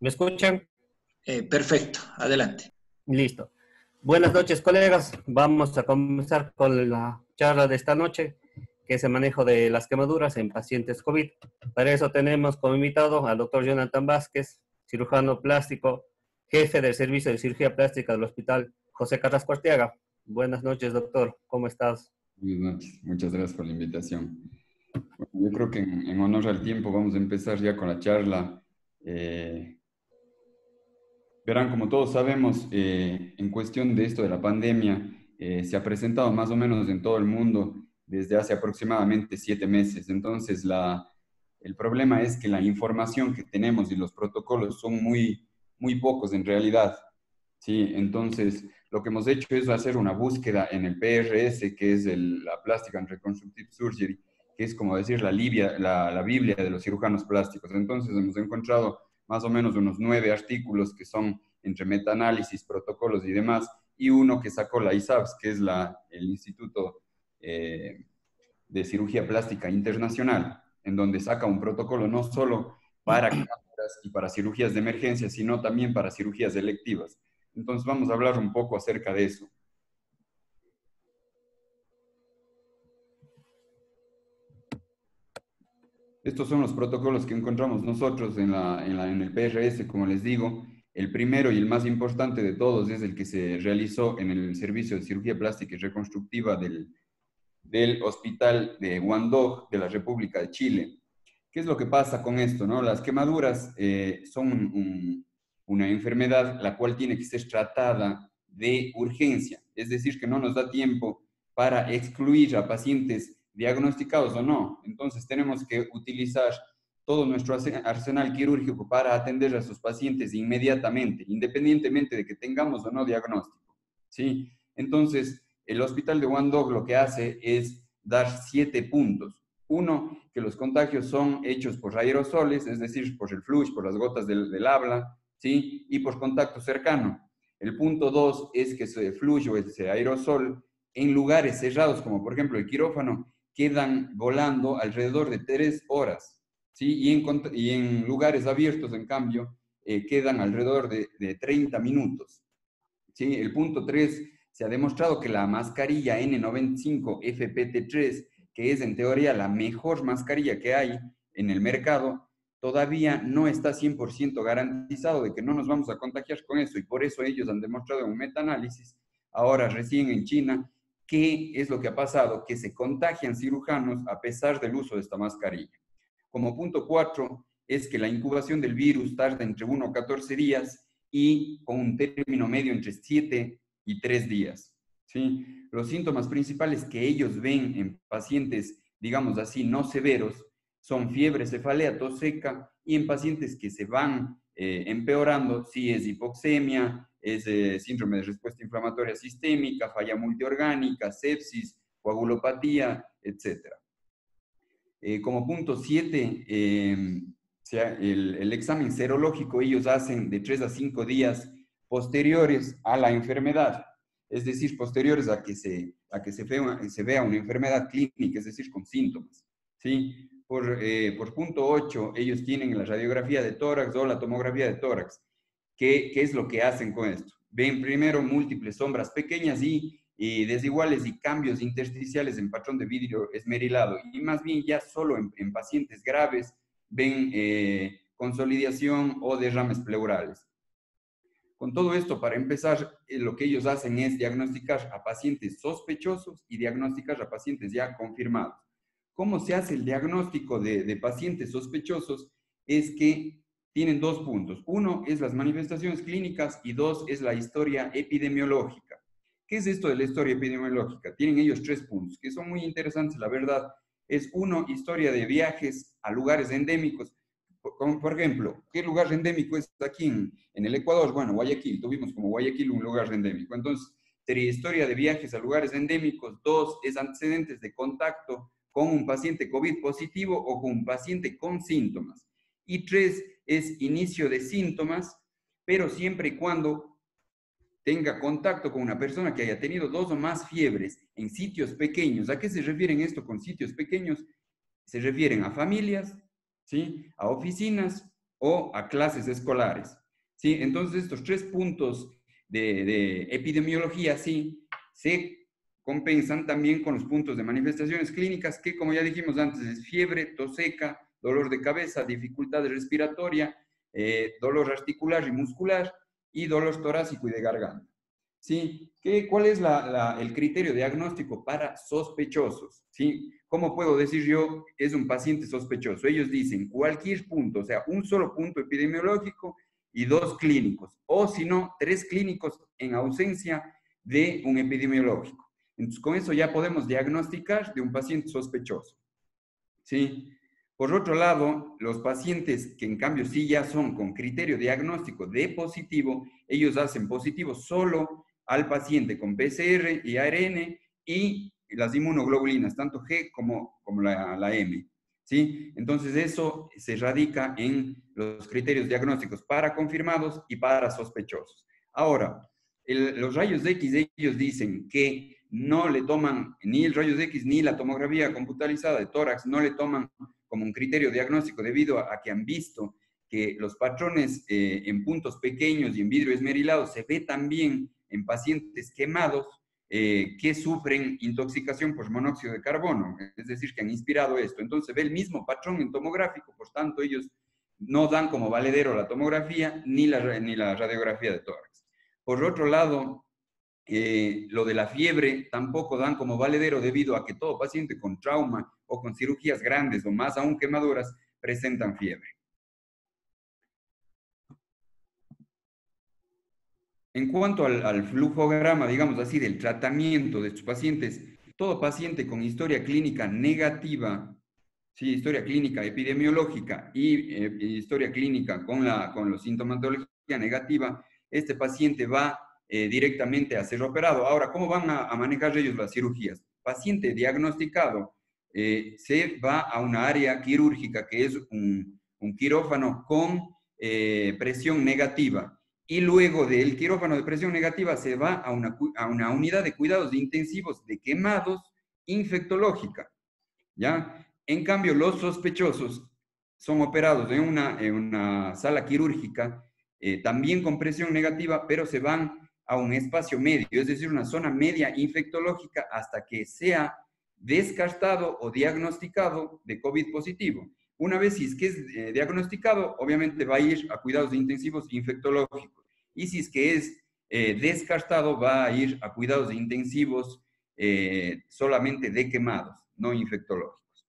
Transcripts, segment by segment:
¿Me escuchan? Perfecto, adelante. Listo. Buenas noches, colegas. Vamos a comenzar con la charla de esta noche, que es el manejo de las quemaduras en pacientes COVID. Para eso tenemos como invitado al doctor Jonathan Vázquez, cirujano plástico, jefe del servicio de cirugía plástica del Hospital José Carrasco Arteaga. Buenas noches, doctor. ¿Cómo estás? Buenas noches, muchas gracias por la invitación. Bueno, yo creo que en honor al tiempo vamos a empezar ya con la charla. Eh, Verán, como todos sabemos, en cuestión de esto de la pandemia, se ha presentado más o menos en todo el mundo desde hace aproximadamente 7 meses. Entonces, el problema es que la información que tenemos y los protocolos son muy pocos en realidad. Sí, entonces lo que hemos hecho es hacer una búsqueda en el PRS, que es la Plastic and Reconstructive Surgery, que es como decir la Biblia de los cirujanos plásticos. Entonces hemos encontrado más o menos unos 9 artículos que son entre metaanálisis, protocolos y demás, y uno que sacó la ISAPS, que es el Instituto de Cirugía Plástica Internacional, en donde saca un protocolo no solo para quemaduras y para cirugías de emergencia, sino también para cirugías electivas. Entonces vamos a hablar un poco acerca de eso. Estos son los protocolos que encontramos nosotros en el PRS, como les digo. El primero y el más importante de todos es el que se realizó en el Servicio de Cirugía Plástica y Reconstructiva del Hospital de Huandog de la República de Chile. ¿Qué es lo que pasa con esto, no? Las quemaduras son una enfermedad la cual tiene que ser tratada de urgencia, es decir, que no nos da tiempo para excluir a pacientes diagnosticados o no. Entonces tenemos que utilizar todo nuestro arsenal quirúrgico para atender a esos pacientes inmediatamente, independientemente de que tengamos o no diagnóstico, ¿sí? Entonces, el hospital de Huandog lo que hace es dar 7 puntos. Uno, que los contagios son hechos por aerosoles, es decir, por el flujo, por las gotas del habla, ¿sí? Y por contacto cercano. El punto 2 es que ese flujo, ese aerosol, en lugares cerrados, como por ejemplo el quirófano, quedan volando alrededor de 3 horas, ¿sí? Y en lugares abiertos, en cambio, quedan alrededor de 30 minutos. ¿Sí? El punto 3, se ha demostrado que la mascarilla N95 FPT3, que es en teoría la mejor mascarilla que hay en el mercado, todavía no está 100% garantizado de que no nos vamos a contagiar con eso, y por eso ellos han demostrado en un metaanálisis, ahora recién en China, qué es lo que ha pasado, que se contagian cirujanos a pesar del uso de esta mascarilla. Como punto 4, es que la incubación del virus tarda entre 1 a 14 días y con un término medio entre 7 y 3 días. ¿Sí? Los síntomas principales que ellos ven en pacientes, digamos así, no severos, son fiebre, cefalea, tos seca, y en pacientes que se van empeorando, sí es hipoxemia, es síndrome de respuesta inflamatoria sistémica, falla multiorgánica, sepsis, coagulopatía, etc. Como punto 7, el examen serológico ellos hacen de 3 a 5 días posteriores a la enfermedad, es decir, posteriores a que se vea una enfermedad clínica, es decir, con síntomas. ¿Sí? Por punto 8, ellos tienen la radiografía de tórax o la tomografía de tórax. ¿Qué es lo que hacen con esto? Ven primero múltiples sombras pequeñas y desiguales y cambios intersticiales en patrón de vidrio esmerilado, y más bien ya solo en pacientes graves ven consolidación o derrames pleurales. Con todo esto, para empezar, lo que ellos hacen es diagnosticar a pacientes sospechosos y diagnosticar a pacientes ya confirmados. ¿Cómo se hace el diagnóstico de pacientes sospechosos? Es que tienen 2 puntos. Uno es las manifestaciones clínicas y 2 es la historia epidemiológica. ¿Qué es esto de la historia epidemiológica? Tienen ellos 3 puntos, que son muy interesantes, la verdad. Es uno, historia de viajes a lugares endémicos. Por ejemplo, ¿qué lugar endémico es aquí en el Ecuador? Bueno, Guayaquil. Tuvimos como Guayaquil un lugar endémico. Entonces, sería historia de viajes a lugares endémicos. 2, es antecedentes de contacto con un paciente COVID positivo o con un paciente con síntomas. Y 3, es inicio de síntomas, pero siempre y cuando tenga contacto con una persona que haya tenido 2 o más fiebres en sitios pequeños. ¿A qué se refieren esto con sitios pequeños? Se refieren a familias, ¿sí? A oficinas o a clases escolares. ¿Sí? Entonces, estos 3 puntos de epidemiología, sí, se compensan también con los puntos de manifestaciones clínicas, que como ya dijimos antes, es fiebre, tos seca, dolor de cabeza, dificultad respiratoria, dolor articular y muscular, y dolor torácico y de garganta. ¿Sí? ¿Cuál es el criterio diagnóstico para sospechosos? ¿Sí? ¿Cómo puedo decir yo es un paciente sospechoso? Ellos dicen cualquier punto, o sea, un solo punto epidemiológico y 2 clínicos, o si no, 3 clínicos en ausencia de un epidemiológico. Entonces, con eso ya podemos diagnosticar de un paciente sospechoso. ¿Sí? Por otro lado, los pacientes que en cambio sí ya son con criterio diagnóstico de positivo, ellos hacen positivo solo al paciente con PCR y ARN y las inmunoglobulinas, tanto G como la M. ¿Sí? Entonces eso se radica en los criterios diagnósticos para confirmados y para sospechosos. Ahora, los rayos X, ellos dicen que no le toman ni el rayos X ni la tomografía computarizada de tórax, no le toman como un criterio diagnóstico debido a que han visto que los patrones en puntos pequeños y en vidrio esmerilado se ve también en pacientes quemados que sufren intoxicación por monóxido de carbono, es decir, que han inspirado esto. Entonces se ve el mismo patrón en tomográfico, por tanto ellos no dan como valedero la tomografía ni la radiografía de tórax. Por otro lado, lo de la fiebre tampoco dan como valedero debido a que todo paciente con trauma o con cirugías grandes o más aún quemaduras presentan fiebre. En cuanto al flujograma, digamos así, del tratamiento de estos pacientes, todo paciente con historia clínica negativa, sí, historia clínica epidemiológica y historia clínica con la sintomatología negativa, este paciente va directamente a ser operado. Ahora, ¿cómo van a manejar ellos las cirugías? Paciente diagnosticado se va a una área quirúrgica que es un quirófano con presión negativa. Y luego del quirófano de presión negativa se va a una unidad de cuidados intensivos de quemados infectológica. ¿Ya? En cambio, los sospechosos son operados en una sala quirúrgica, también con presión negativa, pero se van a un espacio medio, es decir, una zona media infectológica hasta que sea descartado o diagnosticado de COVID positivo. Una vez si es que es diagnosticado, obviamente va a ir a cuidados intensivos infectológicos. Y si es que es descartado, va a ir a cuidados intensivos solamente de quemados, no infectológicos.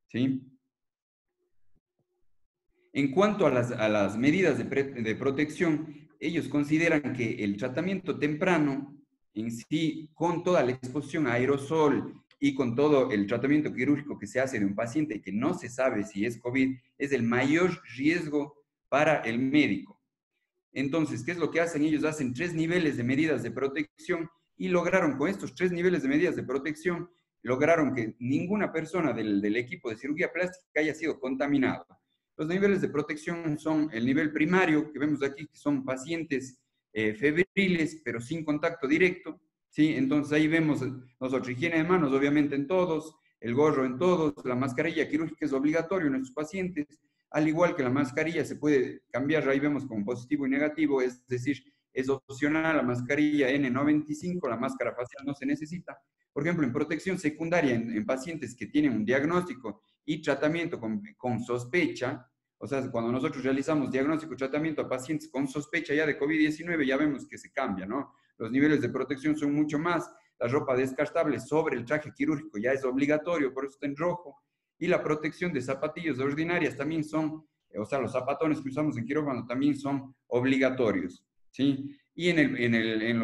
¿Sí? En cuanto a las medidas de protección, ellos consideran que el tratamiento temprano en sí, con toda la exposición a aerosol y con todo el tratamiento quirúrgico que se hace de un paciente que no se sabe si es COVID, es el mayor riesgo para el médico. Entonces, ¿qué es lo que hacen? Ellos hacen 3 niveles de medidas de protección y lograron con estos 3 niveles de medidas de protección, lograron que ninguna persona del equipo de cirugía plástica haya sido contaminada. Los niveles de protección son el nivel primario, que vemos aquí, que son pacientes febriles, pero sin contacto directo, ¿sí? Entonces ahí vemos nosotros higiene de manos, obviamente en todos, el gorro en todos, la mascarilla quirúrgica es obligatorio en nuestros pacientes, al igual que la mascarilla se puede cambiar, ahí vemos con positivo y negativo, es decir, es opcional la mascarilla N95, la máscara facial no se necesita. Por ejemplo, en protección secundaria, en pacientes que tienen un diagnóstico y tratamiento con sospecha, o sea, cuando nosotros realizamos diagnóstico y tratamiento a pacientes con sospecha ya de COVID-19, ya vemos que se cambia, ¿no? Los niveles de protección son mucho más, la ropa descartable sobre el traje quirúrgico ya es obligatorio, por eso está en rojo, y la protección de zapatillas ordinarias también son, o sea, los zapatones que usamos en quirófano también son obligatorios, ¿sí? Y en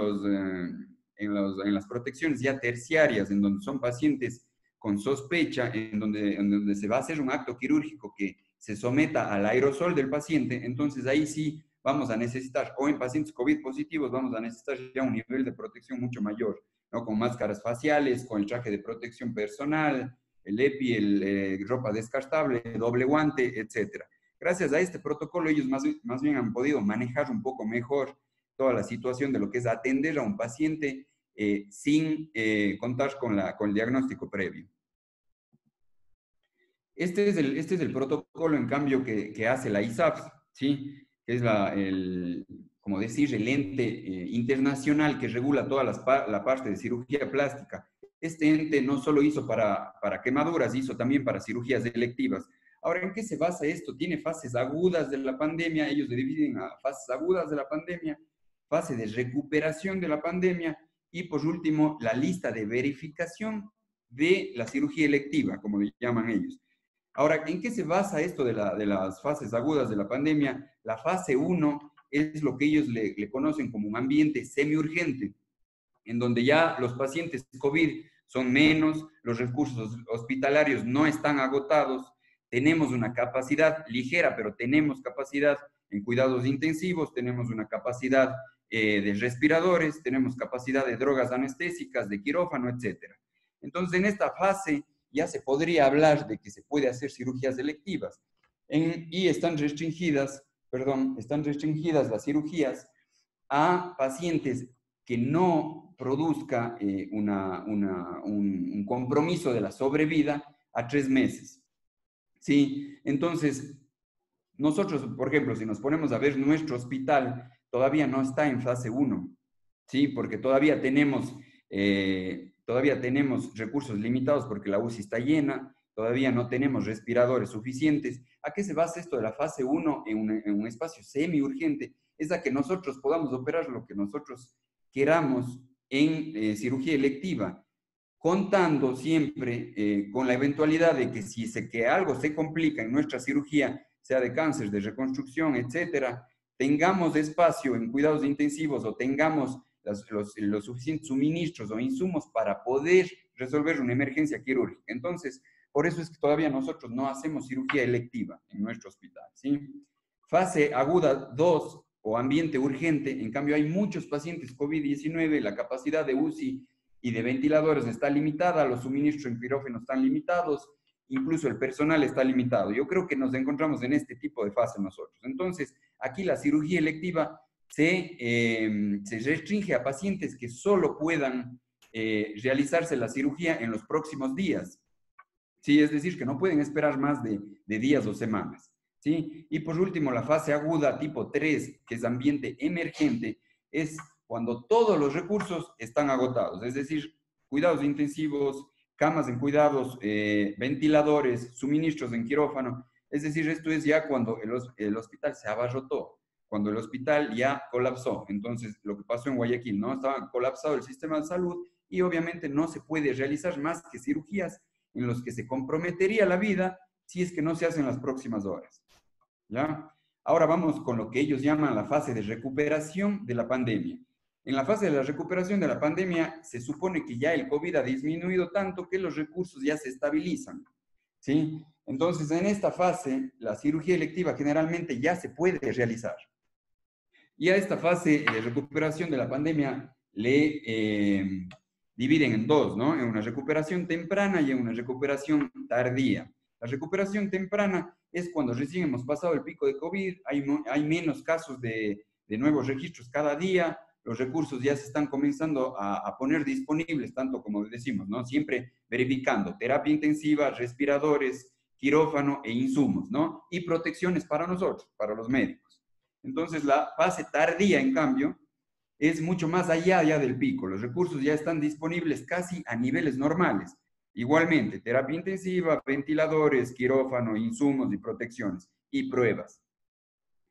las protecciones ya terciarias, en donde son pacientes con sospecha, en donde se va a hacer un acto quirúrgico que se someta al aerosol del paciente, entonces ahí sí vamos a necesitar, o en pacientes COVID positivos, vamos a necesitar ya un nivel de protección mucho mayor, ¿no? Con máscaras faciales, con el traje de protección personal, el EPI, ropa descartable, doble guante, etc. Gracias a este protocolo, ellos más bien han podido manejar un poco mejor toda la situación de lo que es atender a un paciente sin contar con el diagnóstico previo. Este es el protocolo, en cambio, que hace la ISAFS, ¿sí? Que es como decir, el ente internacional que regula toda la parte de cirugía plástica. Este ente no solo hizo para quemaduras, hizo también para cirugías electivas. Ahora, ¿en qué se basa esto? Tiene fases agudas de la pandemia, ellos se dividen a fases agudas de la pandemia, fase de recuperación de la pandemia y, por último, la lista de verificación de la cirugía electiva, como le llaman ellos. Ahora, ¿en qué se basa esto de las fases agudas de la pandemia? La fase 1 es lo que ellos le conocen como un ambiente semiurgente, en donde ya los pacientes COVID son menos, los recursos hospitalarios no están agotados, tenemos una capacidad ligera, pero tenemos capacidad en cuidados intensivos, tenemos una capacidad de respiradores, tenemos capacidad de drogas anestésicas, de quirófano, etc. Entonces, en esta fase ya se podría hablar de que se puede hacer cirugías electivas y están restringidas las cirugías a pacientes que no produzca un compromiso de la sobrevida a 3 meses. ¿Sí? Entonces, nosotros, por ejemplo, si nos ponemos a ver nuestro hospital, todavía no está en fase 1, ¿sí? Porque todavía tenemos recursos limitados porque la UCI está llena, todavía no tenemos respiradores suficientes. ¿A qué se basa esto de la fase 1 en un espacio semi-urgente? Es a que nosotros podamos operar lo que nosotros queramos en cirugía electiva, contando siempre con la eventualidad de que que algo se complica en nuestra cirugía, sea de cáncer, de reconstrucción, etcétera, tengamos espacio en cuidados intensivos o tengamos los suficientes suministros o insumos para poder resolver una emergencia quirúrgica. Entonces, por eso es que todavía nosotros no hacemos cirugía electiva en nuestro hospital, ¿sí? Fase aguda 2 o ambiente urgente, en cambio hay muchos pacientes COVID-19, la capacidad de UCI y de ventiladores está limitada, los suministros en quirófano están limitados, incluso el personal está limitado. Yo creo que nos encontramos en este tipo de fase nosotros. Entonces, aquí la cirugía electiva se restringe a pacientes que solo puedan realizarse la cirugía en los próximos días. Sí, es decir, que no pueden esperar más de días o semanas. ¿Sí? Y por último, la fase aguda tipo 3, que es ambiente emergente, es cuando todos los recursos están agotados, es decir, cuidados intensivos, camas en cuidados, ventiladores, suministros en quirófano, es decir, esto es ya cuando el hospital se abarrotó, cuando el hospital ya colapsó. Entonces, lo que pasó en Guayaquil, ¿no? Estaba colapsado el sistema de salud y obviamente no se puede realizar más que cirugías en los que se comprometería la vida si es que no se hacen las próximas horas. ¿Ya? Ahora vamos con lo que ellos llaman la fase de recuperación de la pandemia. En la fase de la recuperación de la pandemia se supone que ya el COVID ha disminuido tanto que los recursos ya se estabilizan, ¿sí? Entonces, en esta fase, la cirugía electiva generalmente ya se puede realizar. Y a esta fase de recuperación de la pandemia le dividen en dos, ¿no? En una recuperación temprana y en una recuperación tardía. La recuperación temprana es cuando recién hemos pasado el pico de COVID, hay menos casos de nuevos registros cada día, los recursos ya se están comenzando a poner disponibles, tanto como decimos, ¿no? Siempre verificando terapia intensiva, respiradores, quirófano e insumos, ¿no? Y protecciones para nosotros, para los médicos. Entonces, la fase tardía, en cambio, es mucho más allá ya del pico. Los recursos ya están disponibles casi a niveles normales. Igualmente, terapia intensiva, ventiladores, quirófano, insumos y protecciones y pruebas.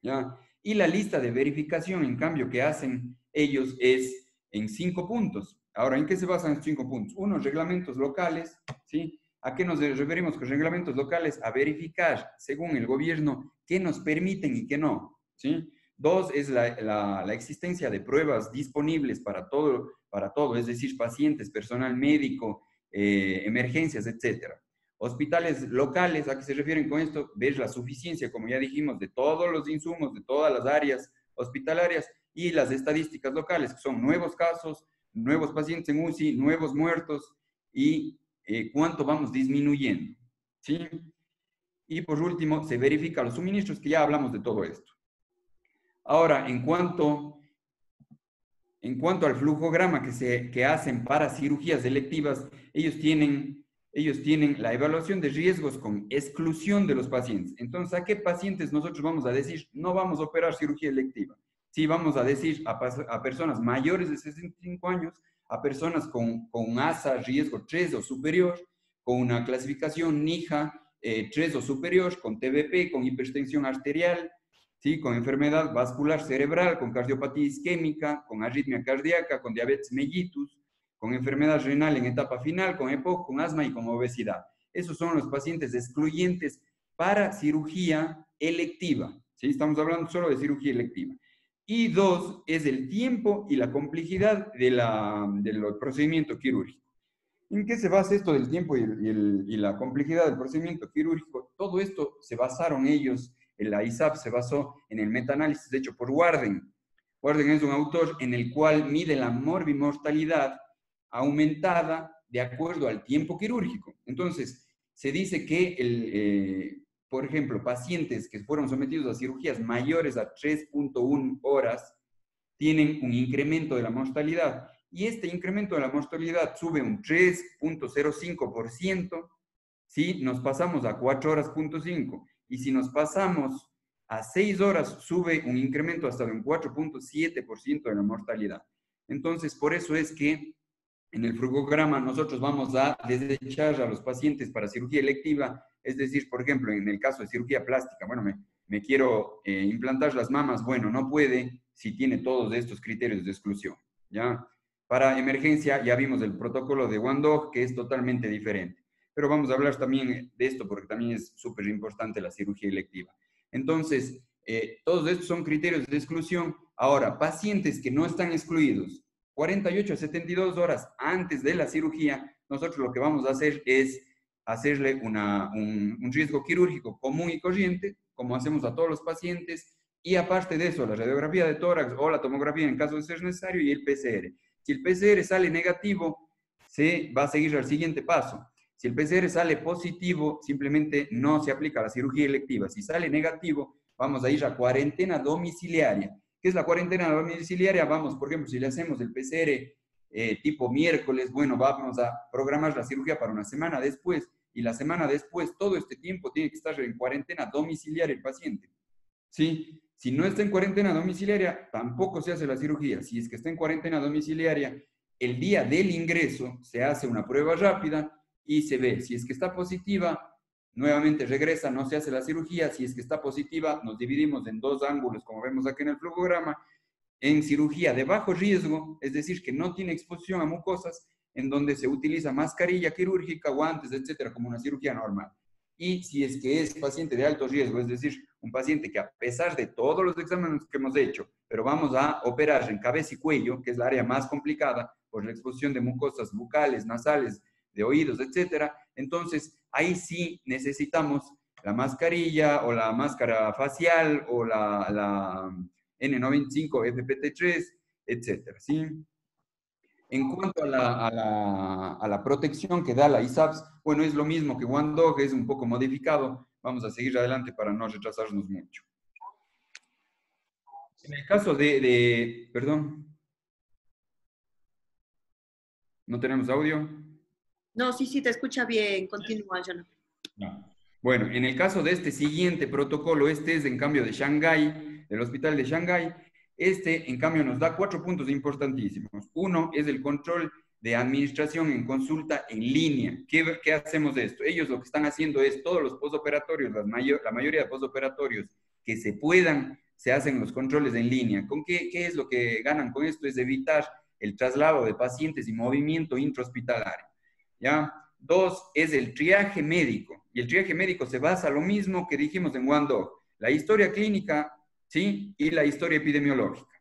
¿Ya? Y la lista de verificación, en cambio, que hacen ellos es en 5 puntos. Ahora, ¿en qué se basan estos 5 puntos? Uno, reglamentos locales, ¿sí? ¿A qué nos referimos con reglamentos locales? A verificar, según el gobierno, qué nos permiten y qué no, ¿sí? 2, es la existencia de pruebas disponibles para todo, es decir, pacientes, personal médico, emergencias, etcétera. Hospitales locales, ¿a qué se refieren con esto? Ver la suficiencia, como ya dijimos, de todos los insumos, de todas las áreas hospitalarias y las estadísticas locales, que son nuevos casos, nuevos pacientes en UCI, nuevos muertos y cuánto vamos disminuyendo, ¿sí? Y por último, se verifican los suministros, que ya hablamos de todo esto. Ahora, en cuanto al flujograma que hacen para cirugías electivas, ellos tienen ellos tienen la evaluación de riesgos con exclusión de los pacientes. Entonces, ¿a qué pacientes nosotros vamos a decir no vamos a operar cirugía electiva? Sí, vamos a decir a personas mayores de 65 años, a personas con ASA riesgo 3 o superior, con una clasificación NIJA 3 o superior, con TBP, con hipertensión arterial, ¿sí? Con enfermedad vascular cerebral, con cardiopatía isquémica, con arritmia cardíaca, con diabetes mellitus, con enfermedad renal en etapa final, con EPOC, con asma y con obesidad. Esos son los pacientes excluyentes para cirugía electiva. ¿Sí? Estamos hablando solo de cirugía electiva. Y dos, es el tiempo y la complejidad del procedimiento quirúrgico. ¿En qué se basa esto del tiempo y la complejidad del procedimiento quirúrgico? Todo esto se basaron ellos, la ISAP se basó en el metaanálisis hecho por Warden. Warden es un autor en el cual mide la morbimortalidad aumentada de acuerdo al tiempo quirúrgico. Entonces, se dice que, por ejemplo, pacientes que fueron sometidos a cirugías mayores a 3.1 horas tienen un incremento de la mortalidad. Y este incremento de la mortalidad sube un 3.05%, si nos pasamos a 4 horas.5. Y si nos pasamos a 6 horas, sube un incremento hasta de un 4.7% de la mortalidad. Entonces, por eso es que en el flujograma nosotros vamos a desechar a los pacientes para cirugía electiva, es decir, por ejemplo, en el caso de cirugía plástica, bueno, me quiero implantar las mamas, bueno, no puede si tiene todos estos criterios de exclusión, ¿ya? Para emergencia ya vimos el protocolo de Wandog, que es totalmente diferente. Pero vamos a hablar también de esto porque también es súper importante la cirugía electiva. Entonces, todos estos son criterios de exclusión. Ahora, pacientes que no están excluidos, 48 a 72 horas antes de la cirugía, nosotros lo que vamos a hacer es hacerle un riesgo quirúrgico común y corriente, como hacemos a todos los pacientes, y aparte de eso, la radiografía de tórax o la tomografía en caso de ser necesario y el PCR. Si el PCR sale negativo, se va a seguir al siguiente paso. Si el PCR sale positivo, simplemente no se aplica la cirugía electiva. Si sale negativo, vamos a ir a cuarentena domiciliaria. ¿Qué es la cuarentena domiciliaria? Vamos, por ejemplo, si le hacemos el PCR tipo miércoles, bueno, vamos a programar la cirugía para una semana después, y la semana después, todo este tiempo tiene que estar en cuarentena domiciliaria el paciente. ¿Sí? Si no está en cuarentena domiciliaria, tampoco se hace la cirugía. Si es que está en cuarentena domiciliaria, el día del ingreso se hace una prueba rápida y se ve. Si es que está positiva, nuevamente regresa, no se hace la cirugía. Si es que está positiva, nos dividimos en dos ángulos, como vemos aquí en el flujograma, en cirugía de bajo riesgo, es decir, que no tiene exposición a mucosas, en donde se utiliza mascarilla quirúrgica, guantes, etcétera, como una cirugía normal. Y si es que es paciente de alto riesgo, es decir, un paciente que a pesar de todos los exámenes que hemos hecho, pero vamos a operar en cabeza y cuello, que es la área más complicada por la exposición de mucosas bucales, nasales, de oídos, etcétera, entonces ahí sí necesitamos la mascarilla o la máscara facial o la N95, FPT3, etcétera, ¿sí? En cuanto a la protección que da la ISAPS, bueno, es lo mismo que Wandog, es un poco modificado. Vamos a seguir adelante para no retrasarnos mucho. En el caso perdón, ¿no tenemos audio? No, sí, te escucha bien. Continúa, Jonathan. No. Bueno, en el caso de este siguiente protocolo, este es en cambio de Shanghái, del hospital de Shanghái. Este, en cambio, nos da 4 puntos importantísimos. Uno es el control de administración en consulta en línea. ¿Qué hacemos de esto? Ellos lo que están haciendo es todos los postoperatorios, la mayoría de postoperatorios que se puedan, se hacen los controles en línea. ¿Con qué es lo que ganan con esto? Es evitar el traslado de pacientes y movimiento intrahospitalario. ¿Ya? 2 es el triaje médico. Y el triaje médico se basa en lo mismo que dijimos en Wandog. La historia clínica, ¿sí? Y la historia epidemiológica,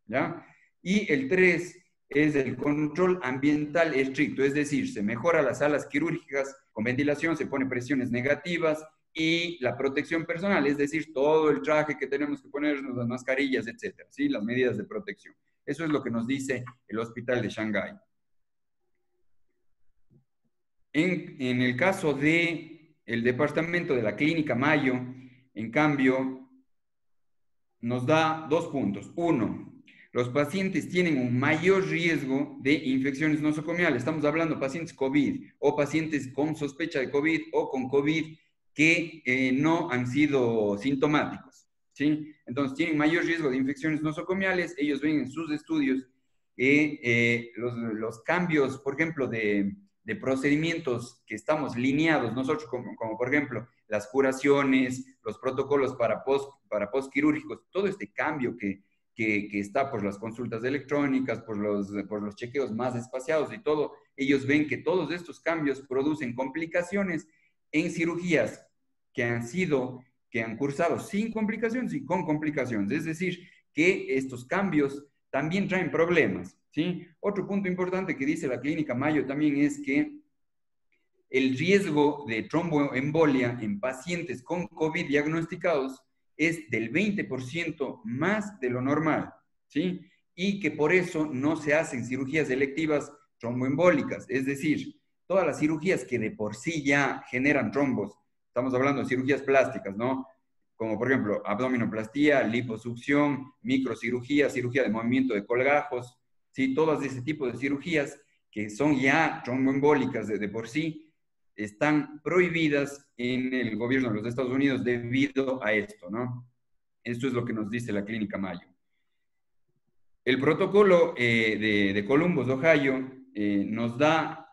¿ya? Y el 3 es el control ambiental estricto, es decir, se mejora las salas quirúrgicas con ventilación, se pone presiones negativas y la protección personal, es decir, todo el traje que tenemos que ponernos, las mascarillas, etcétera, ¿sí? Las medidas de protección. Eso es lo que nos dice el hospital de Shanghái. En el caso del departamento de la Clínica Mayo, en cambio, nos da 2 puntos. 1, los pacientes tienen un mayor riesgo de infecciones nosocomiales. Estamos hablando de pacientes COVID o pacientes con sospecha de COVID o con COVID que no han sido sintomáticos, ¿sí? Entonces, tienen mayor riesgo de infecciones nosocomiales. Ellos ven en sus estudios los cambios, por ejemplo, de procedimientos que estamos lineados nosotros, como por ejemplo las curaciones, los protocolos para postquirúrgicos, todo este cambio que está por las consultas electrónicas, por los chequeos más espaciados y todo, ellos ven que todos estos cambios producen complicaciones en cirugías que han cursado sin complicaciones y con complicaciones. Es decir, que estos cambios también traen problemas, ¿sí? Otro punto importante que dice la Clínica Mayo también es que el riesgo de tromboembolia en pacientes con COVID diagnosticados es del 20% más de lo normal, ¿sí? Y que por eso no se hacen cirugías electivas tromboembólicas, es decir, todas las cirugías que de por sí ya generan trombos, estamos hablando de cirugías plásticas, ¿no? Como por ejemplo abdominoplastía, liposucción, microcirugía, cirugía de movimiento de colgajos, ¿sí? Todas ese tipo de cirugías que son ya tromboembólicas de por sí, están prohibidas en el gobierno de los Estados Unidos debido a esto, ¿no? Esto es lo que nos dice la Clínica Mayo. El protocolo de Columbus, Ohio, nos da,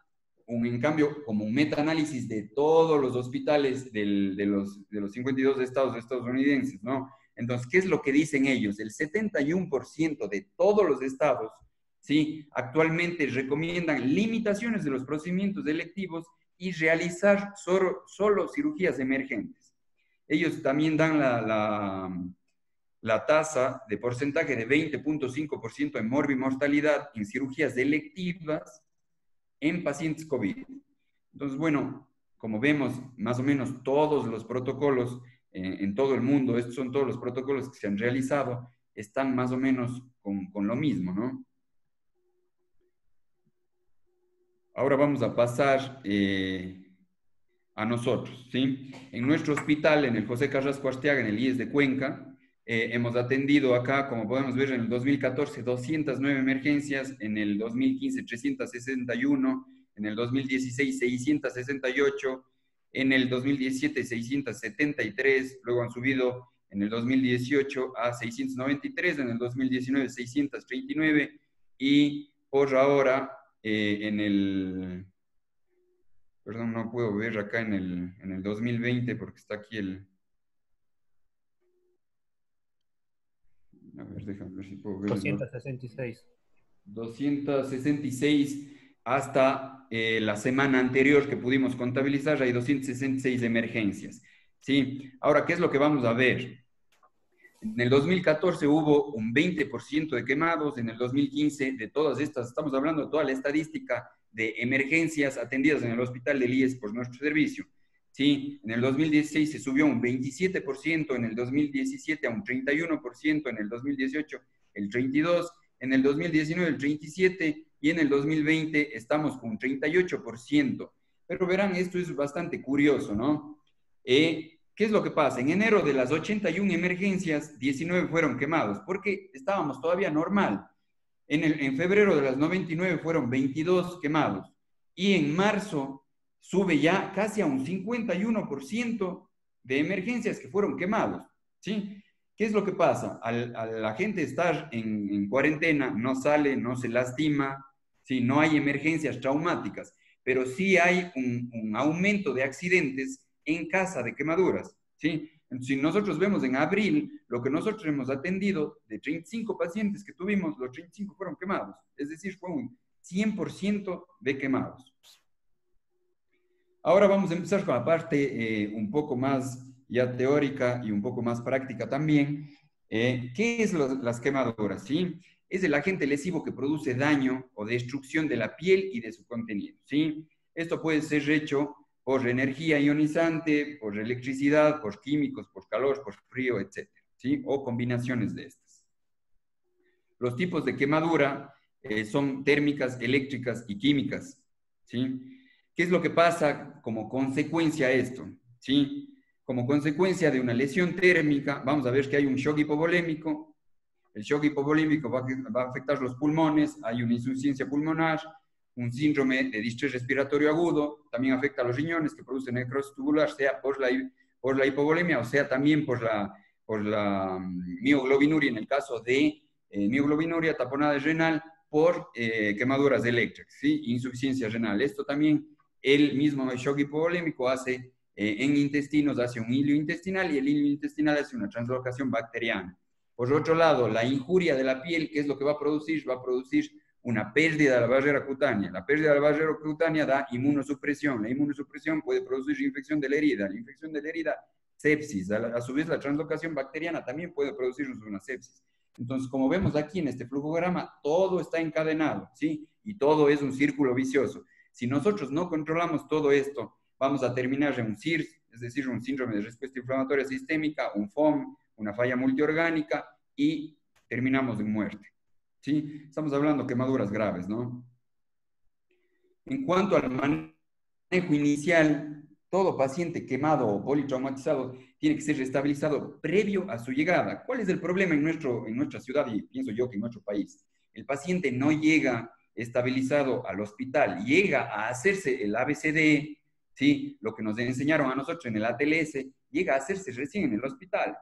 en cambio, como un metaanálisis de todos los hospitales de los 52 estados estadounidenses, ¿no? Entonces, ¿qué es lo que dicen ellos? El 71% de todos los estados, ¿sí? Actualmente recomiendan limitaciones de los procedimientos electivos y realizar solo cirugías emergentes. Ellos también dan la tasa de porcentaje de 20.5% de morbimortalidad en cirugías electivas en pacientes COVID. Entonces, bueno, como vemos, más o menos todos los protocolos en todo el mundo, estos son todos los protocolos que se han realizado, están más o menos con lo mismo, ¿no? Ahora vamos a pasar a nosotros, ¿sí? En nuestro hospital, en el José Carrasco Arteaga, en el IES de Cuenca, hemos atendido acá, como podemos ver, en el 2014, 209 emergencias, en el 2015, 361, en el 2016, 668, en el 2017, 673, luego han subido en el 2018 a 693, en el 2019, 639, y por ahora, perdón, no puedo ver acá en el 2020 porque está aquí a ver, déjame ver si puedo ver. 266. 266 hasta la semana anterior que pudimos contabilizar, hay 266 emergencias. ¿Sí? Ahora, ¿qué es lo que vamos a ver? En el 2014 hubo un 20% de quemados, en el 2015 de todas estas, estamos hablando de toda la estadística de emergencias atendidas en el hospital del IES por nuestro servicio. ¿Sí? En el 2016 se subió un 27%, en el 2017 a un 31%, en el 2018 el 32%, en el 2019 el 37% y en el 2020 estamos con un 38%. Pero verán, esto es bastante curioso, ¿no? ¿Qué es lo que pasa? En enero de las 81 emergencias, 19 fueron quemados, porque estábamos todavía normal. En febrero de las 99 fueron 22 quemados. Y en marzo sube ya casi a un 51% de emergencias que fueron quemados. ¿Sí? ¿Qué es lo que pasa? A la gente estar en cuarentena, no sale, no se lastima, ¿sí? No hay emergencias traumáticas, pero sí hay un aumento de accidentes en casa de quemaduras, ¿sí? Entonces, si nosotros vemos en abril, lo que nosotros hemos atendido, de 35 pacientes que tuvimos, los 35 fueron quemados, es decir, fue un 100% de quemados. Ahora vamos a empezar con la parte un poco más ya teórica y un poco más práctica también. ¿Qué es las quemaduras? ¿Sí? Es el agente lesivo que produce daño o destrucción de la piel y de su contenido, ¿sí? Esto puede ser hecho por energía ionizante, por electricidad, por químicos, por calor, por frío, etc., ¿sí? O combinaciones de estas. Los tipos de quemadura son térmicas, eléctricas y químicas, ¿sí? ¿Qué es lo que pasa como consecuencia a esto? ¿Sí? Como consecuencia de una lesión térmica, vamos a ver que hay un shock hipovolémico. El shock hipovolímico va a afectar los pulmones, hay una insuficiencia pulmonar, un síndrome de distrés respiratorio agudo, también afecta a los riñones que producen necrosis tubular, sea por la hipovolemia o sea también por la mioglobinuria, en el caso de mioglobinuria taponada renal por quemaduras eléctricas, ¿sí? Insuficiencia renal. Esto también el mismo shock hipovolémico hace en intestinos, hace un hilo intestinal y el hilo intestinal hace una translocación bacteriana. Por otro lado, la injuria de la piel, ¿qué es lo que va a producir? Va a producir una pérdida de la barrera cutánea. La pérdida de la barrera cutánea da inmunosupresión. La inmunosupresión puede producir infección de la herida. La infección de la herida, sepsis. A su vez, la translocación bacteriana también puede producirnos una sepsis. Entonces, como vemos aquí en este flujograma, todo está encadenado, ¿sí? Y todo es un círculo vicioso. Si nosotros no controlamos todo esto, vamos a terminar en un CIRS, es decir, un síndrome de respuesta inflamatoria sistémica, un FOM, una falla multiorgánica y terminamos en muerte. ¿Sí? Estamos hablando de quemaduras graves, ¿no? En cuanto al manejo inicial, todo paciente quemado o politraumatizado tiene que ser restabilizado previo a su llegada. ¿Cuál es el problema en nuestra ciudad y pienso yo que en nuestro país? El paciente no llega estabilizado al hospital, llega a hacerse el ABCD, ¿sí? Lo que nos enseñaron a nosotros en el ATLS, llega a hacerse recién en el hospital.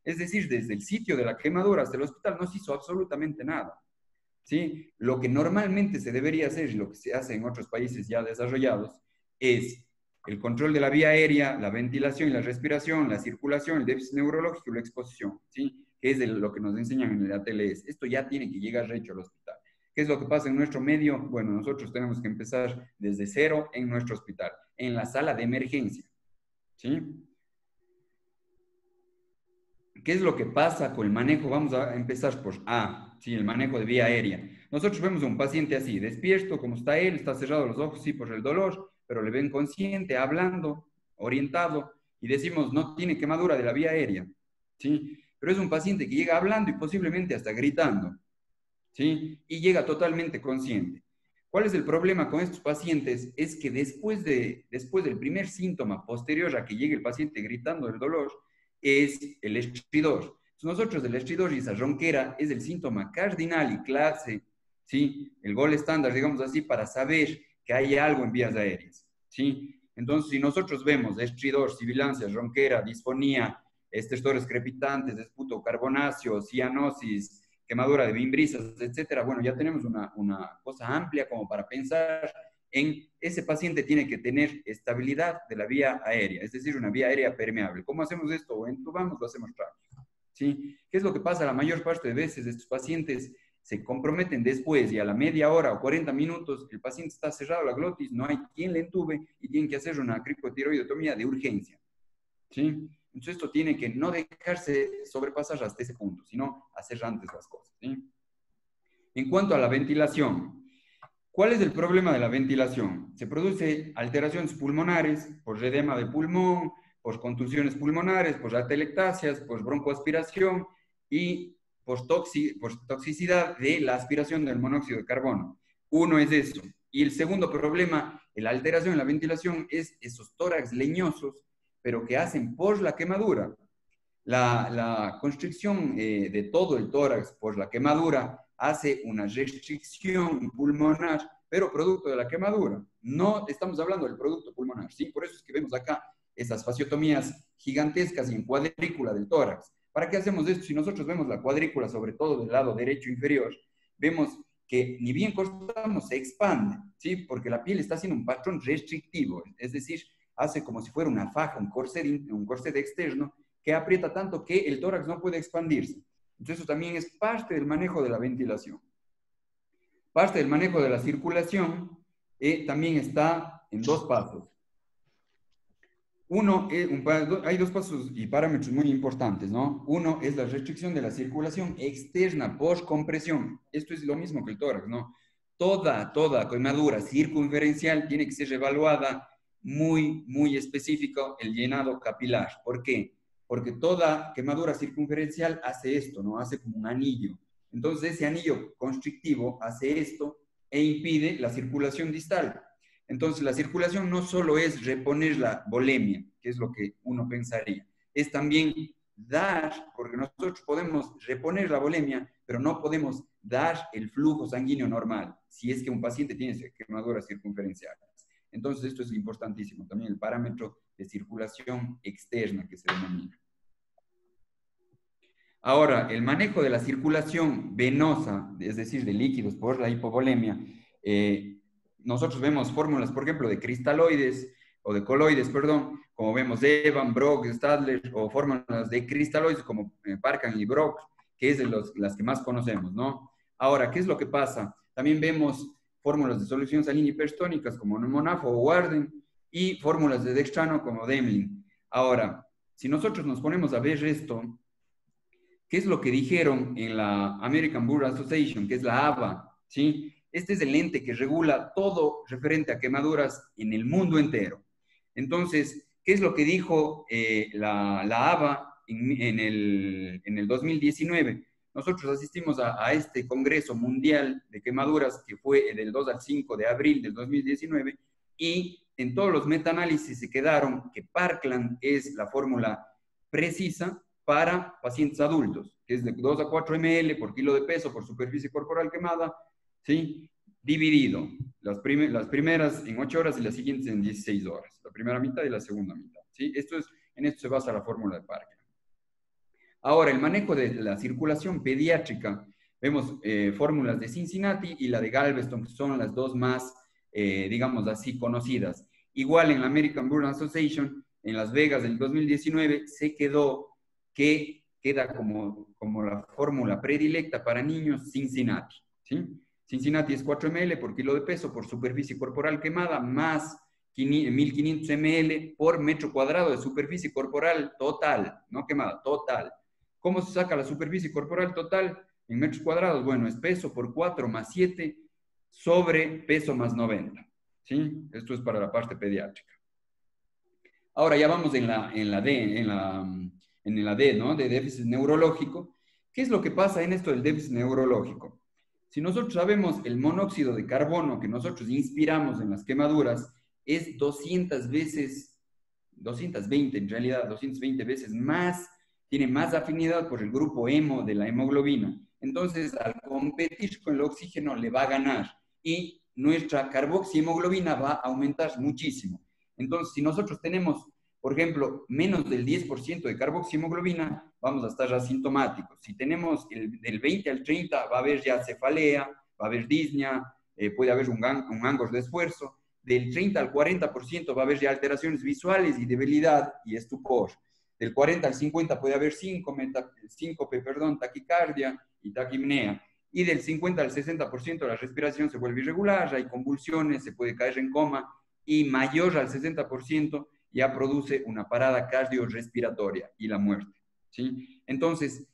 Es decir, desde el sitio de la quemadura hasta el hospital no se hizo absolutamente nada. ¿Sí? Lo que normalmente se debería hacer y lo que se hace en otros países ya desarrollados es el control de la vía aérea, la ventilación y la respiración, la circulación, el déficit neurológico y la exposición, ¿sí? Que es lo que nos enseñan en el ATLS. Esto ya tiene que llegar hecho al hospital. ¿Qué es lo que pasa en nuestro medio? Bueno, nosotros tenemos que empezar desde cero en nuestro hospital, en la sala de emergencia, ¿sí? ¿Qué es lo que pasa con el manejo? Vamos a empezar por A, ¿sí? El manejo de vía aérea. Nosotros vemos a un paciente así, despierto, como está él, está cerrado los ojos, sí, por el dolor, pero le ven consciente, hablando, orientado, y decimos, no tiene quemadura de la vía aérea, ¿sí? Pero es un paciente que llega hablando y posiblemente hasta gritando, ¿sí? Y llega totalmente consciente. ¿Cuál es el problema con estos pacientes? Es que después del primer síntoma posterior a que llegue el paciente gritando del dolor, es el estridor. Nosotros el estridor y esa ronquera es el síntoma cardinal y clase, ¿sí? El gol estándar, digamos así, para saber que hay algo en vías aéreas, ¿sí? Entonces, si nosotros vemos estridor, sibilancia, ronquera, disfonía, estertores crepitantes, esputo carbonáceo, cianosis, quemadura de bimbrisas, etcétera, bueno, ya tenemos una cosa amplia como para pensar en ese paciente tiene que tener estabilidad de la vía aérea, es decir, una vía aérea permeable. ¿Cómo hacemos esto? O entubamos, lo hacemos rápido, ¿sí? ¿Qué es lo que pasa? La mayor parte de veces estos pacientes se comprometen después y a la media hora o 40 minutos el paciente está cerrado la glotis, no hay quien le entube y tienen que hacer una cricotiroidotomía de urgencia, ¿sí? Entonces esto tiene que no dejarse sobrepasar hasta ese punto, sino hacer antes las cosas, ¿sí? En cuanto a la ventilación, ¿cuál es el problema de la ventilación? Se produce alteraciones pulmonares por edema de pulmón, por contusiones pulmonares, por atelectasias, por broncoaspiración y por toxicidad de la aspiración del monóxido de carbono. Uno es eso. Y el segundo problema, la alteración en la ventilación, es esos tórax leñosos, pero que hacen por la quemadura. La constricción de todo el tórax por la quemadura hace una restricción pulmonar, pero producto de la quemadura. No estamos hablando del producto pulmonar, ¿sí? Por eso es que vemos acá esas fasciotomías gigantescas y en cuadrícula del tórax. ¿Para qué hacemos esto? Si nosotros vemos la cuadrícula, sobre todo del lado derecho inferior, vemos que ni bien cortamos, se expande, ¿sí? Porque la piel está haciendo un patrón restrictivo, es decir, hace como si fuera una faja, un corset externo, que aprieta tanto que el tórax no puede expandirse. Entonces eso también es parte del manejo de la ventilación. Parte del manejo de la circulación también está en dos pasos. Uno, hay dos pasos y parámetros muy importantes, ¿no? Uno es la restricción de la circulación externa por compresión. Esto es lo mismo que el tórax, ¿no? Toda quemadura circunferencial tiene que ser evaluada muy específico el llenado capilar. ¿Por qué? Porque toda quemadura circunferencial hace esto, ¿no? Hace como un anillo. Entonces ese anillo constrictivo hace esto e impide la circulación distal. Entonces la circulación no solo es reponer la volemia, que es lo que uno pensaría, es también dar, porque nosotros podemos reponer la volemia, pero no podemos dar el flujo sanguíneo normal si es que un paciente tiene quemaduras circunferenciales. Entonces, esto es importantísimo. También el parámetro de circulación externa que se denomina. Ahora, el manejo de la circulación venosa, es decir, de líquidos por la hipovolemia, nosotros vemos fórmulas, por ejemplo, de cristaloides, o de coloides, perdón, como vemos Evan, Brock, Stadler, o fórmulas de cristaloides como Parkan y Brock, que es de las que más conocemos, ¿no? Ahora, ¿qué es lo que pasa? También vemos fórmulas de solución salina hiperstónicas como Monafo o Warden, y fórmulas de dextrano como Demling. Ahora, si nosotros nos ponemos a ver esto, ¿qué es lo que dijeron en la American Burn Association, que es la ABA? ¿Sí? Este es el ente que regula todo referente a quemaduras en el mundo entero. Entonces, ¿qué es lo que dijo la ABA en el 2019? Nosotros asistimos a este Congreso Mundial de Quemaduras que fue del 2 al 5 de abril del 2019 y en todos los metaanálisis se quedaron que Parkland es la fórmula precisa para pacientes adultos, que es de 2 a 4 ml por kilo de peso por superficie corporal quemada, ¿sí? Dividido, las primeras en 8 horas y las siguientes en 16 horas, la primera mitad y la segunda mitad, ¿sí? En esto se basa la fórmula de Parkland. Ahora, el manejo de la circulación pediátrica, vemos fórmulas de Cincinnati y la de Galveston, que son las dos más, digamos así, conocidas. Igual en la American Burn Association, en Las Vegas del 2019, se queda como la fórmula predilecta para niños Cincinnati, ¿sí? Cincinnati es 4 ml por kilo de peso por superficie corporal quemada más 1500 ml por metro cuadrado de superficie corporal total, no quemada, total. ¿Cómo se saca la superficie corporal total en metros cuadrados? Bueno, es peso por 4 más 7 sobre peso más 90, ¿sí? Esto es para la parte pediátrica. Ahora ya vamos en la D, ¿no? De déficit neurológico. ¿Qué es lo que pasa en esto del déficit neurológico? Si nosotros sabemos el monóxido de carbono que nosotros inspiramos en las quemaduras es 220 en realidad, 220 veces más, tiene más afinidad por el grupo hemo de la hemoglobina. Entonces, al competir con el oxígeno, le va a ganar y nuestra carboxihemoglobina va a aumentar muchísimo. Entonces, si nosotros tenemos, por ejemplo, menos del 10% de carboxihemoglobina, vamos a estar asintomáticos. Si tenemos del 20 al 30, va a haber ya cefalea, va a haber disnea, puede haber un angor de esfuerzo. Del 30 al 40% va a haber ya alteraciones visuales y debilidad y estupor. Del 40 al 50 puede haber síncope, taquicardia y taquipnea. Y del 50 al 60% la respiración se vuelve irregular, hay convulsiones, se puede caer en coma y mayor al 60% ya produce una parada cardiorrespiratoria y la muerte, ¿sí? Entonces,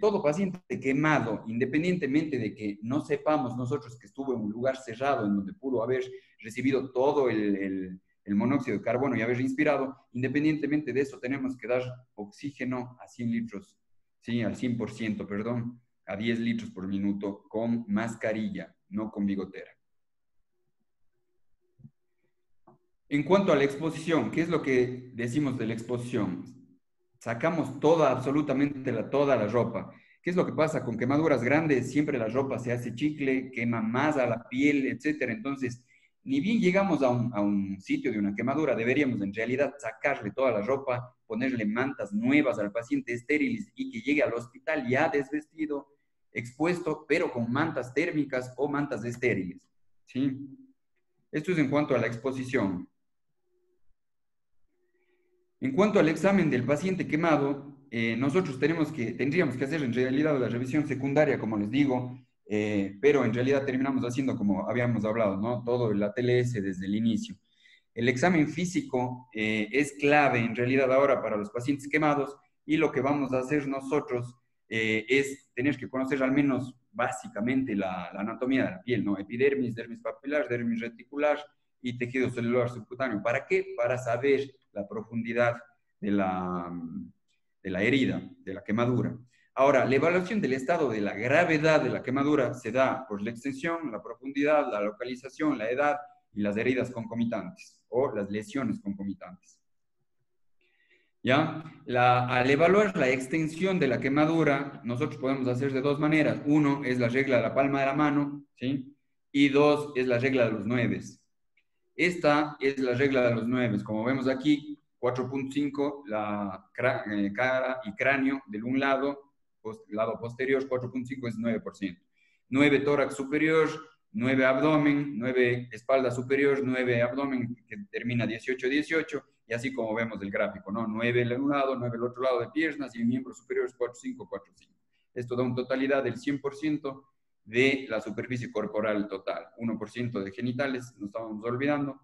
todo paciente quemado, independientemente de que no sepamos nosotros que estuvo en un lugar cerrado en donde pudo haber recibido todo el monóxido de carbono y haber inspirado, independientemente de eso tenemos que dar oxígeno a 100 litros, ¿sí? Al 100%, perdón, a 10 litros por minuto con mascarilla, no con bigotera. En cuanto a la exposición, ¿qué es lo que decimos de la exposición? Sacamos absolutamente toda la ropa. ¿Qué es lo que pasa? Con quemaduras grandes siempre la ropa se hace chicle, quema más a la piel, etc. Entonces, ni bien llegamos a un sitio de una quemadura, deberíamos en realidad sacarle toda la ropa, ponerle mantas nuevas al paciente estériles y que llegue al hospital ya desvestido, expuesto, pero con mantas térmicas o mantas estériles, ¿sí? Esto es en cuanto a la exposición. En cuanto al examen del paciente quemado, nosotros tendríamos que hacer en realidad la revisión secundaria, como les digo, pero en realidad terminamos haciendo como habíamos hablado, ¿no? Todo el ATLS desde el inicio. El examen físico es clave en realidad ahora para los pacientes quemados y lo que vamos a hacer nosotros es tener que conocer al menos básicamente la anatomía de la piel, ¿no? Epidermis, dermis papilar, dermis reticular y tejido celular subcutáneo. ¿Para qué? Para saber la profundidad de la herida, de la quemadura. Ahora, la evaluación del estado de la gravedad de la quemadura se da por la extensión, la profundidad, la localización, la edad y las heridas concomitantes o las lesiones concomitantes. ¿Ya? Al evaluar la extensión de la quemadura, nosotros podemos hacer de dos maneras. Uno es la regla de la palma de la mano, ¿sí? Y dos es la regla de los nueves. Esta es la regla de los nueves. Como vemos aquí, 4.5, la cara y cráneo del un lado, lado posterior, 4.5 es 9%. 9 tórax superior, 9 abdomen, 9 espalda superior, 9 abdomen, que termina 18-18, y así como vemos el gráfico, ¿no? 9 en un lado, 9 el otro lado de piernas, y miembros superiores 4.5, 4.5. Esto da una totalidad del 100% de la superficie corporal total, 1% de genitales, nos estábamos olvidando.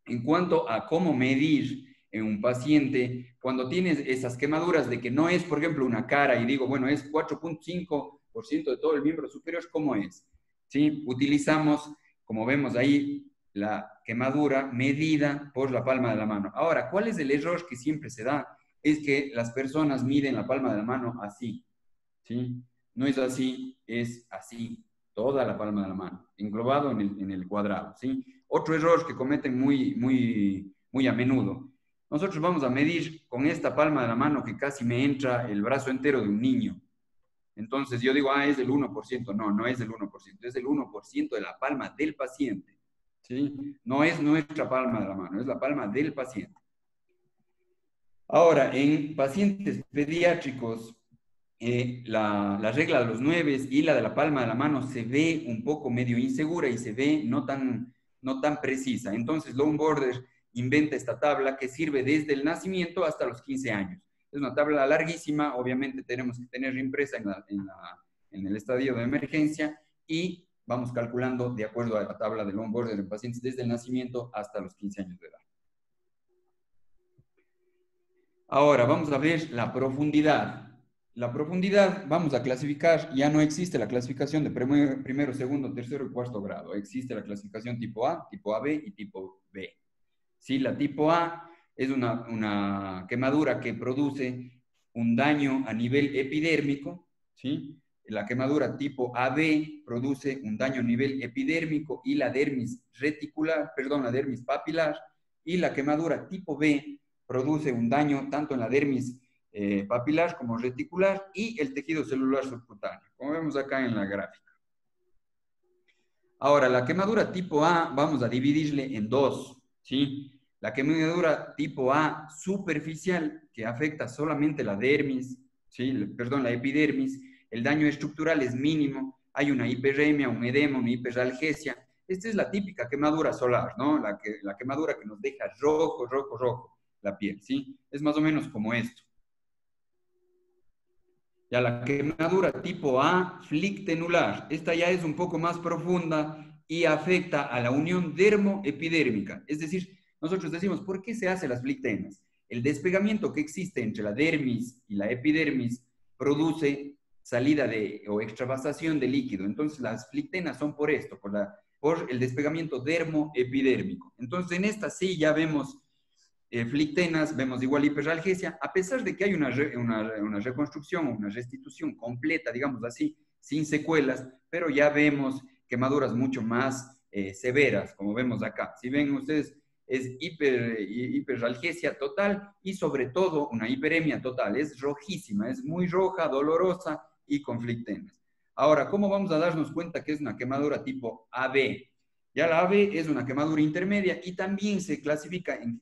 En cuanto a cómo medir en un paciente, cuando tienes esas quemaduras de que no es, por ejemplo, una cara y digo, bueno, es 4.5% de todo el miembro superior, ¿cómo es? ¿Sí? Utilizamos, como vemos ahí, la quemadura medida por la palma de la mano. Ahora, ¿cuál es el error que siempre se da? Es que las personas miden la palma de la mano así, ¿sí? No es así, es así, toda la palma de la mano, englobado en el cuadrado, ¿sí? Otro error que cometen muy a menudo. Nosotros vamos a medir con esta palma de la mano que casi me entra el brazo entero de un niño. Entonces yo digo, es del 1%. No, no es del 1%, es del 1% de la palma del paciente, ¿sí? No es nuestra palma de la mano, es la palma del paciente. Ahora, en pacientes pediátricos, la regla de los nueves y la de la palma de la mano se ve un poco medio insegura y se ve no tan precisa. Entonces, Longborder inventa esta tabla que sirve desde el nacimiento hasta los 15 años. Es una tabla larguísima, obviamente tenemos que tenerla impresa en el estadio de emergencia y vamos calculando de acuerdo a la tabla de Longborder en pacientes desde el nacimiento hasta los 15 años de edad. Ahora, vamos a ver la profundidad. La profundidad, vamos a clasificar, ya no existe la clasificación de primero, segundo, tercero y cuarto grado. Existe la clasificación tipo A, tipo AB y tipo B. Sí, la tipo A es una quemadura que produce un daño a nivel epidérmico, ¿sí? La quemadura tipo AB produce un daño a nivel epidérmico y la dermis reticular, perdón, la dermis papilar, y la quemadura tipo B produce un daño tanto en la dermis papilar como reticular y el tejido celular subcutáneo, como vemos acá en la gráfica. Ahora, la quemadura tipo A vamos a dividirle en dos, ¿sí? La quemadura tipo A superficial, que afecta solamente la dermis, ¿sí? Perdón, la epidermis, el daño estructural es mínimo, hay una hiperemia, un edema, una hiperalgesia. Esta es la típica quemadura solar, ¿no? La quemadura que nos deja rojo, rojo, rojo la piel, ¿sí? Es más o menos como esto. Ya la quemadura tipo A, flictenular. Esta ya es un poco más profunda y afecta a la unión dermoepidérmica. Es decir, nosotros decimos, ¿por qué se hacen las flictenas? El despegamiento que existe entre la dermis y la epidermis produce salida o extravasación de líquido. Entonces, las flictenas son por esto, por el despegamiento dermoepidérmico. Entonces, en esta sí ya vemos flictenas, vemos igual hiperalgesia, a pesar de que hay una reconstrucción, una restitución completa, digamos así, sin secuelas, pero ya vemos quemaduras mucho más severas, como vemos acá. Si ven ustedes, es hiperalgesia total y sobre todo una hiperemia total. Es rojísima, es muy roja, dolorosa y con flictenas. Ahora, ¿cómo vamos a darnos cuenta que es una quemadura tipo AB? Ya la AB es una quemadura intermedia y también se clasifica en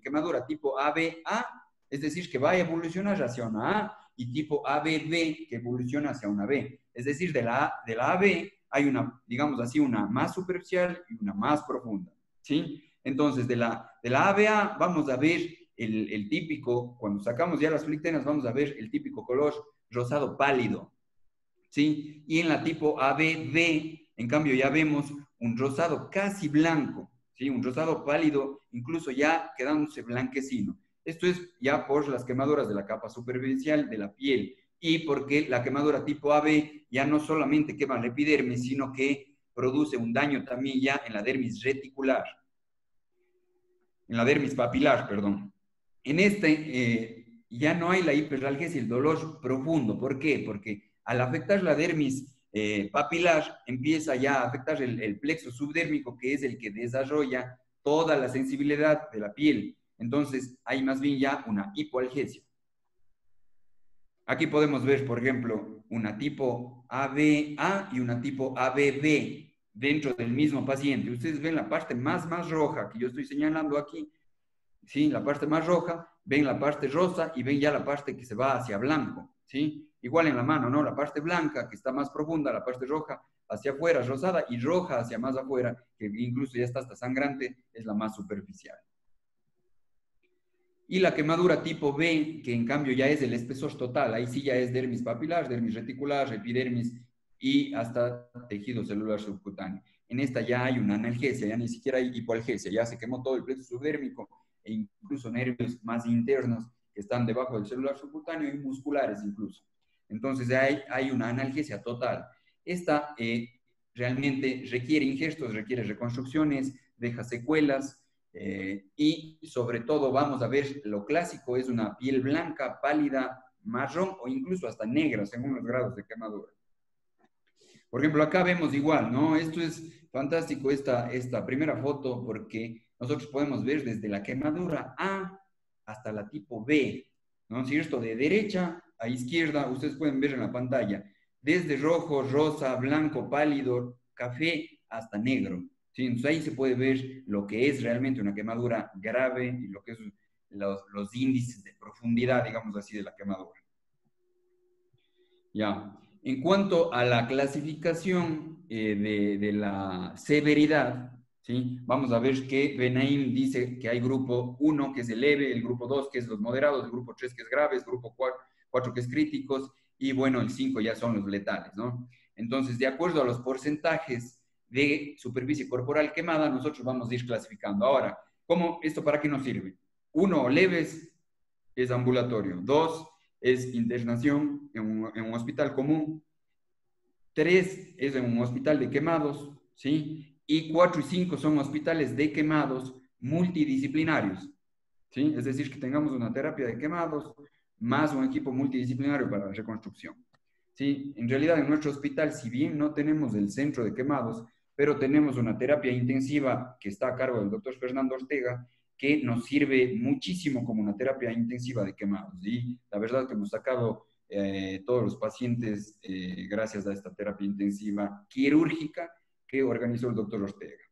quemadura tipo ABA, es decir, que va a evolucionar hacia una A, y tipo ABB, que evoluciona hacia una B. Es decir, de la AB hay una, digamos así, una más superficial y una más profunda, ¿sí? Entonces, de la ABA vamos a ver el típico, cuando sacamos ya las flictenas, vamos a ver el típico color rosado pálido, ¿sí? Y en la tipo ABB, en cambio, ya vemos un rosado casi blanco, ¿sí? Un rosado pálido, incluso ya quedándose blanquecino. Esto es ya por las quemaduras de la capa superficial de la piel y porque la quemadura tipo AB ya no solamente quema la epidermis, sino que produce un daño también ya en la dermis reticular, en la dermis papilar, perdón. En ya no hay la hiperalgesia y el dolor profundo. ¿Por qué? Porque al afectar la dermis papilar, empieza ya a afectar el plexo subdérmico, que es el que desarrolla toda la sensibilidad de la piel. Entonces, hay más bien ya una hipoalgesia. Aquí podemos ver, por ejemplo, una tipo ABA y una tipo ABB dentro del mismo paciente. Ustedes ven la parte más roja que yo estoy señalando aquí, ¿sí? La parte más roja, ven la parte rosa y ven ya la parte que se va hacia blanco, ¿sí? Igual en la mano, ¿no? La parte blanca que está más profunda, la parte roja hacia afuera, rosada, y roja hacia más afuera, que incluso ya está hasta sangrante, es la más superficial. Y la quemadura tipo B, que en cambio ya es el espesor total, ahí sí ya es dermis papilar, dermis reticular, epidermis y hasta tejido celular subcutáneo. En esta ya hay una analgesia, ya ni siquiera hay hipoalgesia, ya se quemó todo el plexo subdérmico e incluso nervios más internos que están debajo del celular subcutáneo y musculares incluso. Entonces hay una analgesia total. Esta realmente requiere ingestos, requiere reconstrucciones, deja secuelas, y sobre todo vamos a ver, lo clásico es una piel blanca, pálida, marrón o incluso hasta negra según los grados de quemadura. Por ejemplo, acá vemos igual, ¿no? Esto es fantástico, esta primera foto, porque nosotros podemos ver desde la quemadura A hasta la tipo B, ¿no? Si esto de derecha a izquierda, ustedes pueden ver en la pantalla, desde rojo, rosa, blanco, pálido, café, hasta negro. ¿Sí? Entonces ahí se puede ver lo que es realmente una quemadura grave y lo que es los índices de profundidad, digamos así, de la quemadura. Ya. En cuanto a la clasificación de la severidad, ¿sí? Vamos a ver que Benaim dice que hay grupo 1 que es el leve, el grupo 2 que es los moderados, el grupo 3 que es grave, el grupo 4 que es críticos, y bueno, el 5 ya son los letales, ¿no? Entonces, de acuerdo a los porcentajes de superficie corporal quemada, nosotros vamos a ir clasificando. Ahora, ¿esto para qué nos sirve? 1, leves, es ambulatorio. 2, es internación en un hospital común. 3 es en un hospital de quemados, ¿sí? Y 4 y 5 son hospitales de quemados multidisciplinarios, ¿sí? Es decir, que tengamos una terapia de quemados más un equipo multidisciplinario para la reconstrucción, ¿sí? En realidad, en nuestro hospital, si bien no tenemos el centro de quemados, pero tenemos una terapia intensiva que está a cargo del doctor Fernando Ortega, que nos sirve muchísimo como una terapia intensiva de quemados. Y la verdad que hemos sacado todos los pacientes gracias a esta terapia intensiva quirúrgica que organizó el doctor Ortega.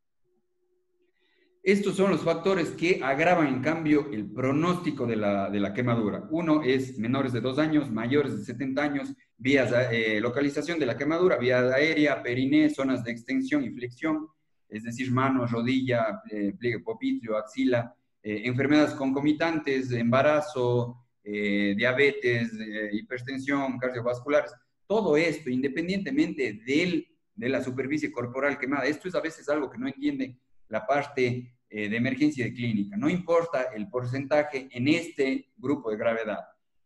Estos son los factores que agravan, en cambio, el pronóstico de la quemadura. Uno es menores de 2 años, mayores de 70 años, vías, localización de la quemadura, vía aérea, periné, zonas de extensión y flexión, es decir, mano, rodilla, pliegue popitleo, axila, enfermedades concomitantes, embarazo, diabetes, hipertensión, cardiovasculares. Todo esto, independientemente de la superficie corporal quemada, esto es a veces algo que no entiende la parte de emergencia de clínica. No importa el porcentaje en este grupo de gravedad.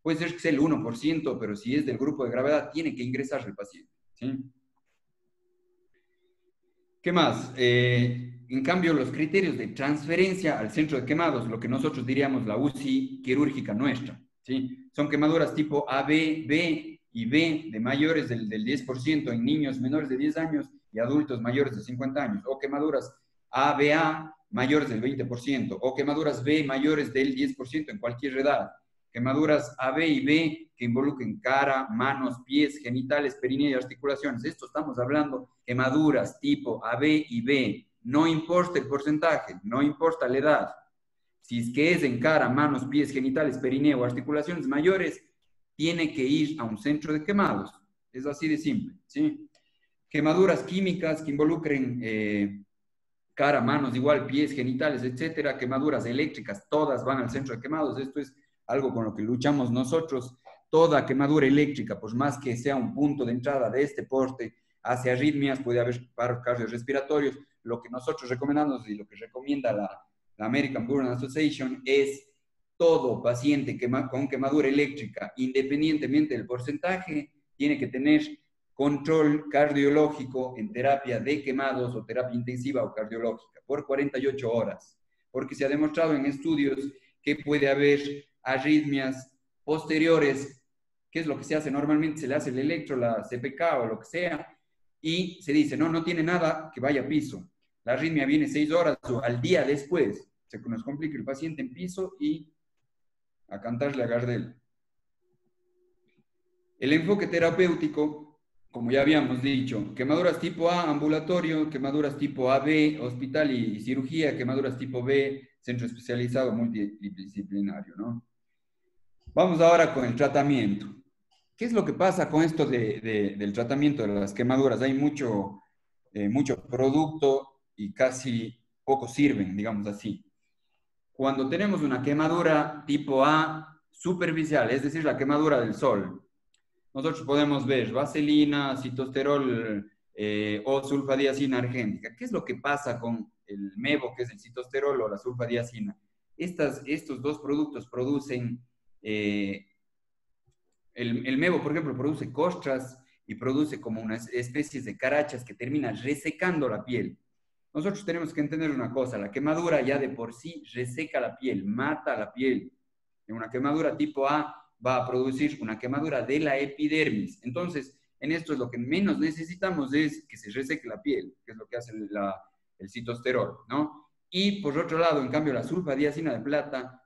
Puede ser que sea el 1%, pero si es del grupo de gravedad, tiene que ingresar el paciente, ¿sí? ¿Qué más? En cambio, los criterios de transferencia al centro de quemados, lo que nosotros diríamos la UCI quirúrgica nuestra, ¿sí? Son quemaduras tipo AB, B y B de mayores del 10% en niños menores de 10 años y adultos mayores de 50 años, o quemaduras ABA mayores del 20%, o quemaduras B mayores del 10% en cualquier edad, quemaduras AB y B que involucren cara, manos, pies, genitales, perineo y articulaciones. Esto estamos hablando quemaduras tipo AB y B, no importa el porcentaje, no importa la edad. Si es que es en cara, manos, pies, genitales, perineo o articulaciones mayores, tiene que ir a un centro de quemados. Es así de simple, ¿sí? Quemaduras químicas que involucren cara, manos, igual, pies, genitales, etcétera, quemaduras eléctricas, todas van al centro de quemados. Esto es algo con lo que luchamos nosotros. Toda quemadura eléctrica, por más que sea un punto de entrada de este porte hacia arritmias, puede haber paros cardiorrespiratorios. Lo que nosotros recomendamos y lo que recomienda la American Burn Association es todo paciente con quemadura eléctrica, independientemente del porcentaje, tiene que tener control cardiológico en terapia de quemados o terapia intensiva o cardiológica por 48 horas, porque se ha demostrado en estudios que puede haber arritmias posteriores, que es lo que se hace normalmente, se le hace el electro, la CPK o lo que sea, y se dice, no tiene nada, que vaya a piso. La arritmia viene 6 horas o al día después. se nos complica el paciente en piso y a cantarle a Gardel. El enfoque terapéutico, como ya habíamos dicho, quemaduras tipo A, ambulatorio, quemaduras tipo AB, hospital y cirugía, quemaduras tipo B, centro especializado multidisciplinario, ¿no? Vamos ahora con el tratamiento. ¿Qué es lo que pasa con esto del tratamiento de las quemaduras? Hay mucho producto y casi poco sirven, digamos así. Cuando tenemos una quemadura tipo A superficial, es decir, la quemadura del sol, nosotros podemos ver vaselina, citosterol o sulfadiazina argénica. ¿Qué es lo que pasa con el mevo, que es el citosterol o la sulfadiazina? Estos dos productos producen, el mevo, por ejemplo, produce costras y produce como unas especies de carachas que terminan resecando la piel. Nosotros tenemos que entender una cosa, la quemadura ya de por sí reseca la piel, mata la piel. En una quemadura tipo A va a producir una quemadura de la epidermis. Entonces, en esto es lo que menos necesitamos es que se reseque la piel, que es lo que hace el citosterol, ¿no? Y por otro lado, en cambio, la sulfadiazina de plata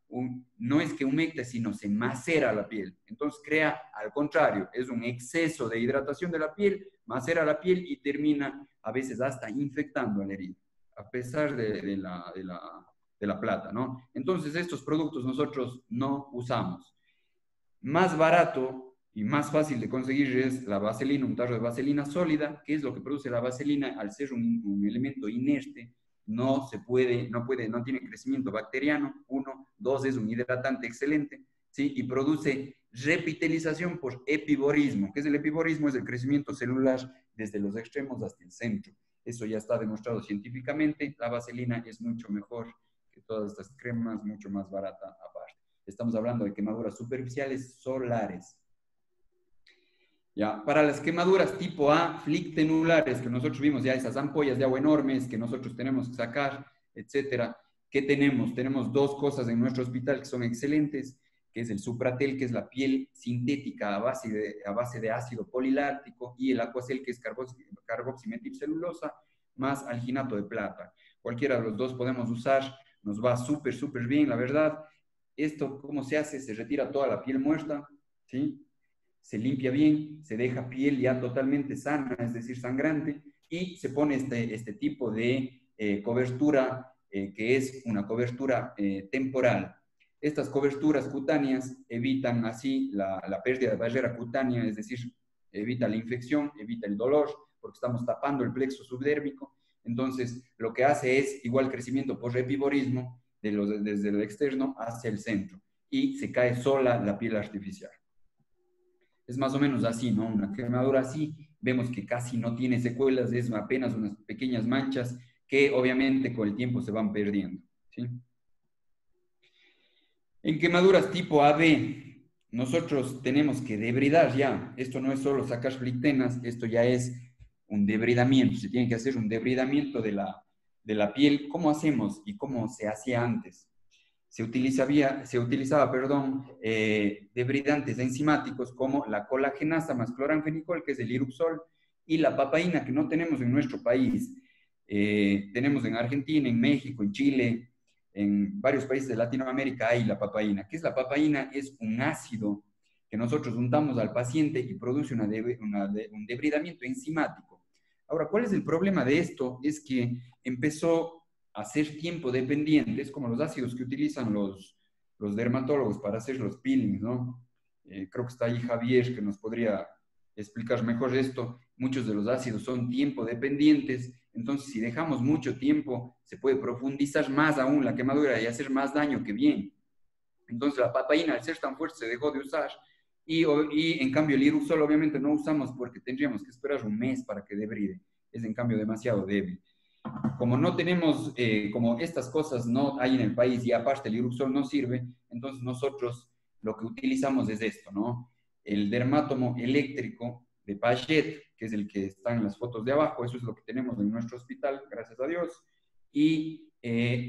no es que humecte, sino se macera la piel. Entonces crea, al contrario, es un exceso de hidratación de la piel, macera la piel y termina a veces hasta infectando la herida, a pesar de la plata, ¿no? Entonces estos productos nosotros no usamos. Más barato y más fácil de conseguir es la vaselina, un tarro de vaselina sólida. ¿Qué es lo que produce la vaselina? Al ser un elemento inerte, no tiene crecimiento bacteriano, 1, 2, es un hidratante excelente, ¿sí? Y produce repitelización por epiborismo. ¿Qué es el epiborismo? Es el crecimiento celular desde los extremos hasta el centro. Eso ya está demostrado científicamente. La vaselina es mucho mejor que todas estas cremas, mucho más barata aparte. Estamos hablando de quemaduras superficiales solares. Ya, para las quemaduras tipo A, flictenulares, que nosotros vimos ya esas ampollas de agua enormes que nosotros tenemos que sacar, etcétera. ¿Qué tenemos? Tenemos dos cosas en nuestro hospital que son excelentes, que es el Supratel, que es la piel sintética a base de ácido poliláctico, y el Aquacel, que es carboximetilcelulosa más alginato de plata. Cualquiera de los dos podemos usar, nos va súper, súper bien, la verdad. Esto, ¿cómo se hace? Se retira toda la piel muerta, ¿sí? Se limpia bien, se deja piel ya totalmente sana, es decir, sangrante, y se pone este tipo de cobertura, que es una cobertura temporal. Estas coberturas cutáneas evitan así la pérdida de barrera cutánea, es decir, evita la infección, evita el dolor, porque estamos tapando el plexo subdérmico. Entonces, lo que hace es igual crecimiento por epiborismo desde el externo hacia el centro, y se cae sola la piel artificial. Es más o menos así, ¿no? Una quemadura así, vemos que casi no tiene secuelas, es apenas unas pequeñas manchas que obviamente con el tiempo se van perdiendo, ¿sí? En quemaduras tipo AB, nosotros tenemos que debridar ya. Esto no es solo sacar flictenas, esto ya es un debridamiento. Se tiene que hacer un debridamiento de la piel. ¿Cómo hacemos y cómo se hacía antes? Se utilizaba debridantes enzimáticos como la colagenasa más cloranfenicol, que es el Iruxol, y la papaína, que no tenemos en nuestro país. Tenemos en Argentina, en México, en Chile, en varios países de Latinoamérica hay la papaína. ¿Qué es la papaína? Es un ácido que nosotros untamos al paciente y produce un debridamiento enzimático. Ahora, ¿cuál es el problema de esto? Es que empezó a ser tiempo dependiente, es como los ácidos que utilizan los dermatólogos para hacer los peelings, ¿no? Creo que está ahí Javier, que nos podría explicar mejor esto. Muchos de los ácidos son tiempo dependientes, entonces si dejamos mucho tiempo, se puede profundizar más aún la quemadura y hacer más daño que bien. Entonces la papaína, al ser tan fuerte, se dejó de usar, y en cambio el Iruxol obviamente no usamos porque tendríamos que esperar un mes para que debride. Es en cambio demasiado débil. Como no tenemos, como estas cosas no hay en el país y aparte el Iruxol no sirve, entonces nosotros lo que utilizamos es esto, ¿no? El dermátomo eléctrico de Pachet, que es el que está en las fotos de abajo, eso es lo que tenemos en nuestro hospital, gracias a Dios. Y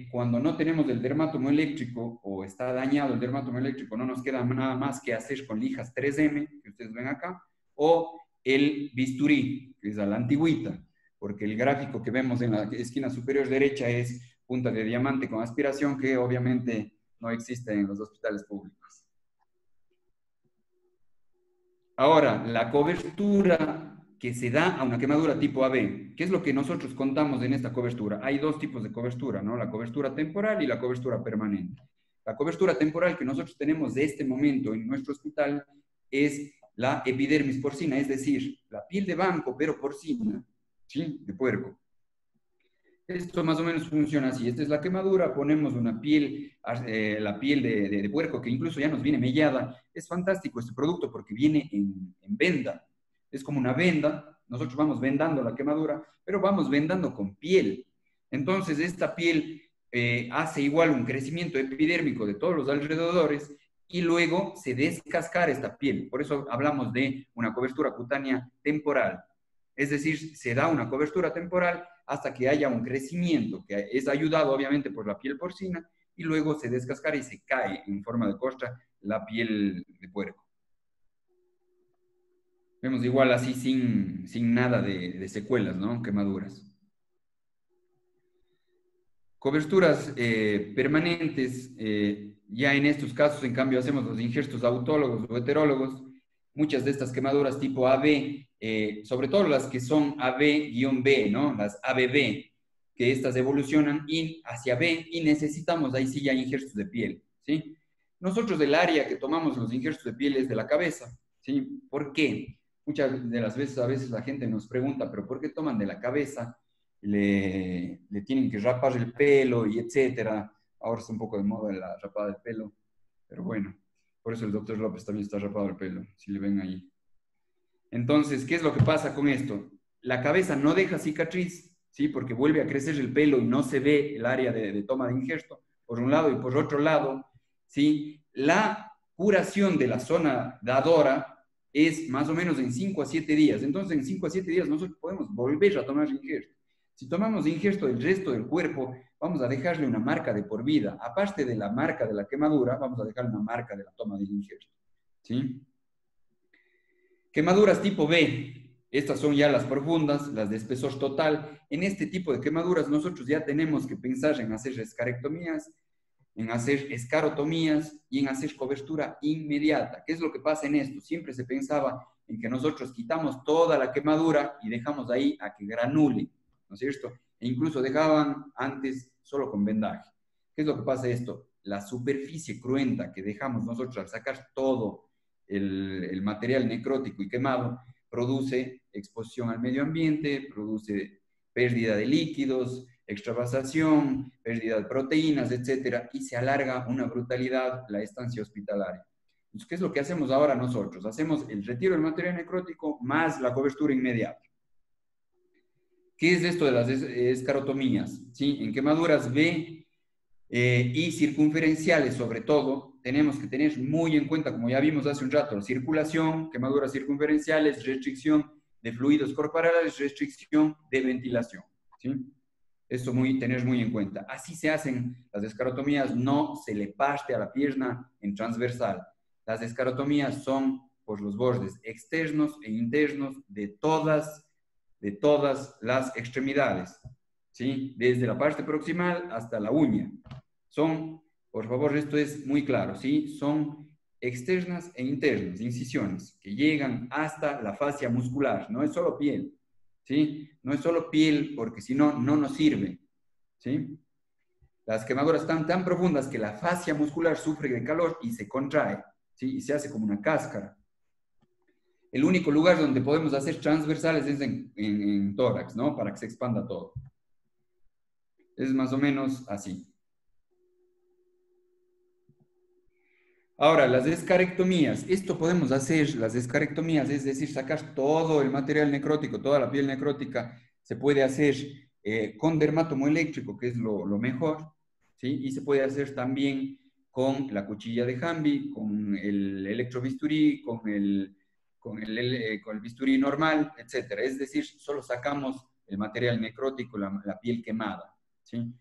cuando no tenemos el dermátomo eléctrico o está dañado el dermátomo eléctrico, no nos queda nada más que hacer con lijas 3M, que ustedes ven acá, o el bisturí, que es a la antigüita, porque el gráfico que vemos en la esquina superior derecha es punta de diamante con aspiración que obviamente no existe en los hospitales públicos. Ahora, la cobertura que se da a una quemadura tipo AB, ¿qué es lo que nosotros contamos en esta cobertura? Hay dos tipos de cobertura, ¿no? La cobertura temporal y la cobertura permanente. La cobertura temporal que nosotros tenemos de este momento en nuestro hospital es la epidermis porcina, es decir, la piel de banco, pero porcina, ¿sí? De puerco. Esto más o menos funciona así. Esta es la quemadura, ponemos una piel, la piel de puerco que incluso ya nos viene mellada. Es fantástico este producto porque viene en venda. Es como una venda. Nosotros vamos vendando la quemadura, pero vamos vendando con piel. Entonces esta piel hace igual un crecimiento epidérmico de todos los alrededores y luego se descascara esta piel. Por eso hablamos de una cobertura cutánea temporal. Es decir, se da una cobertura temporal hasta que haya un crecimiento que es ayudado obviamente por la piel porcina y luego se descascara y se cae en forma de costra la piel de puerco. Vemos igual así sin nada de secuelas, ¿no? Quemaduras. Coberturas permanentes, ya en estos casos en cambio hacemos los injertos autólogos o heterólogos. Muchas de estas quemaduras tipo AB, sobre todo las que son AB-B, ¿no? Las ABB, que estas evolucionan hacia B y necesitamos ahí sí ya injertos de piel, ¿sí? Nosotros del área que tomamos los injertos de piel es de la cabeza, ¿sí? ¿Por qué? Muchas de las veces, a veces la gente nos pregunta, ¿pero por qué toman de la cabeza? Le tienen que rapar el pelo y etcétera. Ahora está un poco de moda la rapada del pelo, pero bueno. Por eso el doctor López también está rapado el pelo, si le ven ahí. Entonces, ¿qué es lo que pasa con esto? La cabeza no deja cicatriz, ¿sí? Porque vuelve a crecer el pelo y no se ve el área de toma de injerto, por un lado, y por otro lado, ¿sí? La curación de la zona dadora es más o menos en 5 a 7 días. Entonces, en 5 a 7 días nosotros podemos volver a tomar injerto. Si tomamos injerto del resto del cuerpo, vamos a dejarle una marca de por vida. Aparte de la marca de la quemadura, vamos a dejarle una marca de la toma del injerto, ¿sí? Quemaduras tipo B. Estas son ya las profundas, las de espesor total. En este tipo de quemaduras nosotros ya tenemos que pensar en hacer escarectomías, en hacer escarotomías y en hacer cobertura inmediata. ¿Qué es lo que pasa en esto? Siempre se pensaba en que nosotros quitamos toda la quemadura y dejamos ahí a que granule, ¿no es cierto? E incluso dejaban antes solo con vendaje. ¿Qué es lo que pasa esto? La superficie cruenta que dejamos nosotros al sacar todo el material necrótico y quemado produce exposición al medio ambiente, produce pérdida de líquidos, extravasación, pérdida de proteínas, etcétera, y se alarga una brutalidad la estancia hospitalaria. Entonces, ¿qué es lo que hacemos ahora nosotros? Hacemos el retiro del material necrótico más la cobertura inmediata. ¿Qué es esto de las escarotomías? ¿Sí? En quemaduras B y circunferenciales, sobre todo, tenemos que tener muy en cuenta, como ya vimos hace un rato, circulación, quemaduras circunferenciales, restricción de fluidos corporales, restricción de ventilación, ¿sí? Esto tener muy en cuenta. Así se hacen las escarotomías, no se le parte a la pierna en transversal. Las escarotomías son por los bordes externos e internos de todas las extremidades, ¿sí? Desde la parte proximal hasta la uña. Son, por favor, esto es muy claro, ¿sí? Son externas e internas, incisiones, que llegan hasta la fascia muscular, no es solo piel, ¿sí? No es solo piel porque si no, no nos sirve, ¿sí? Las quemaduras están tan profundas que la fascia muscular sufre de calor y se contrae, ¿sí? Y se hace como una cáscara. El único lugar donde podemos hacer transversales es en tórax, ¿no? Para que se expanda todo. Es más o menos así. Ahora, las escarectomías. Esto podemos hacer, las escarectomías, es decir, sacar todo el material necrótico, toda la piel necrótica, se puede hacer con dermatomo eléctrico, que es lo mejor, ¿sí? Y se puede hacer también con la cuchilla de Hamby, con el electrobisturí, con el bisturí normal, etc. Es decir, solo sacamos el material necrótico, la piel quemada, ¿sí?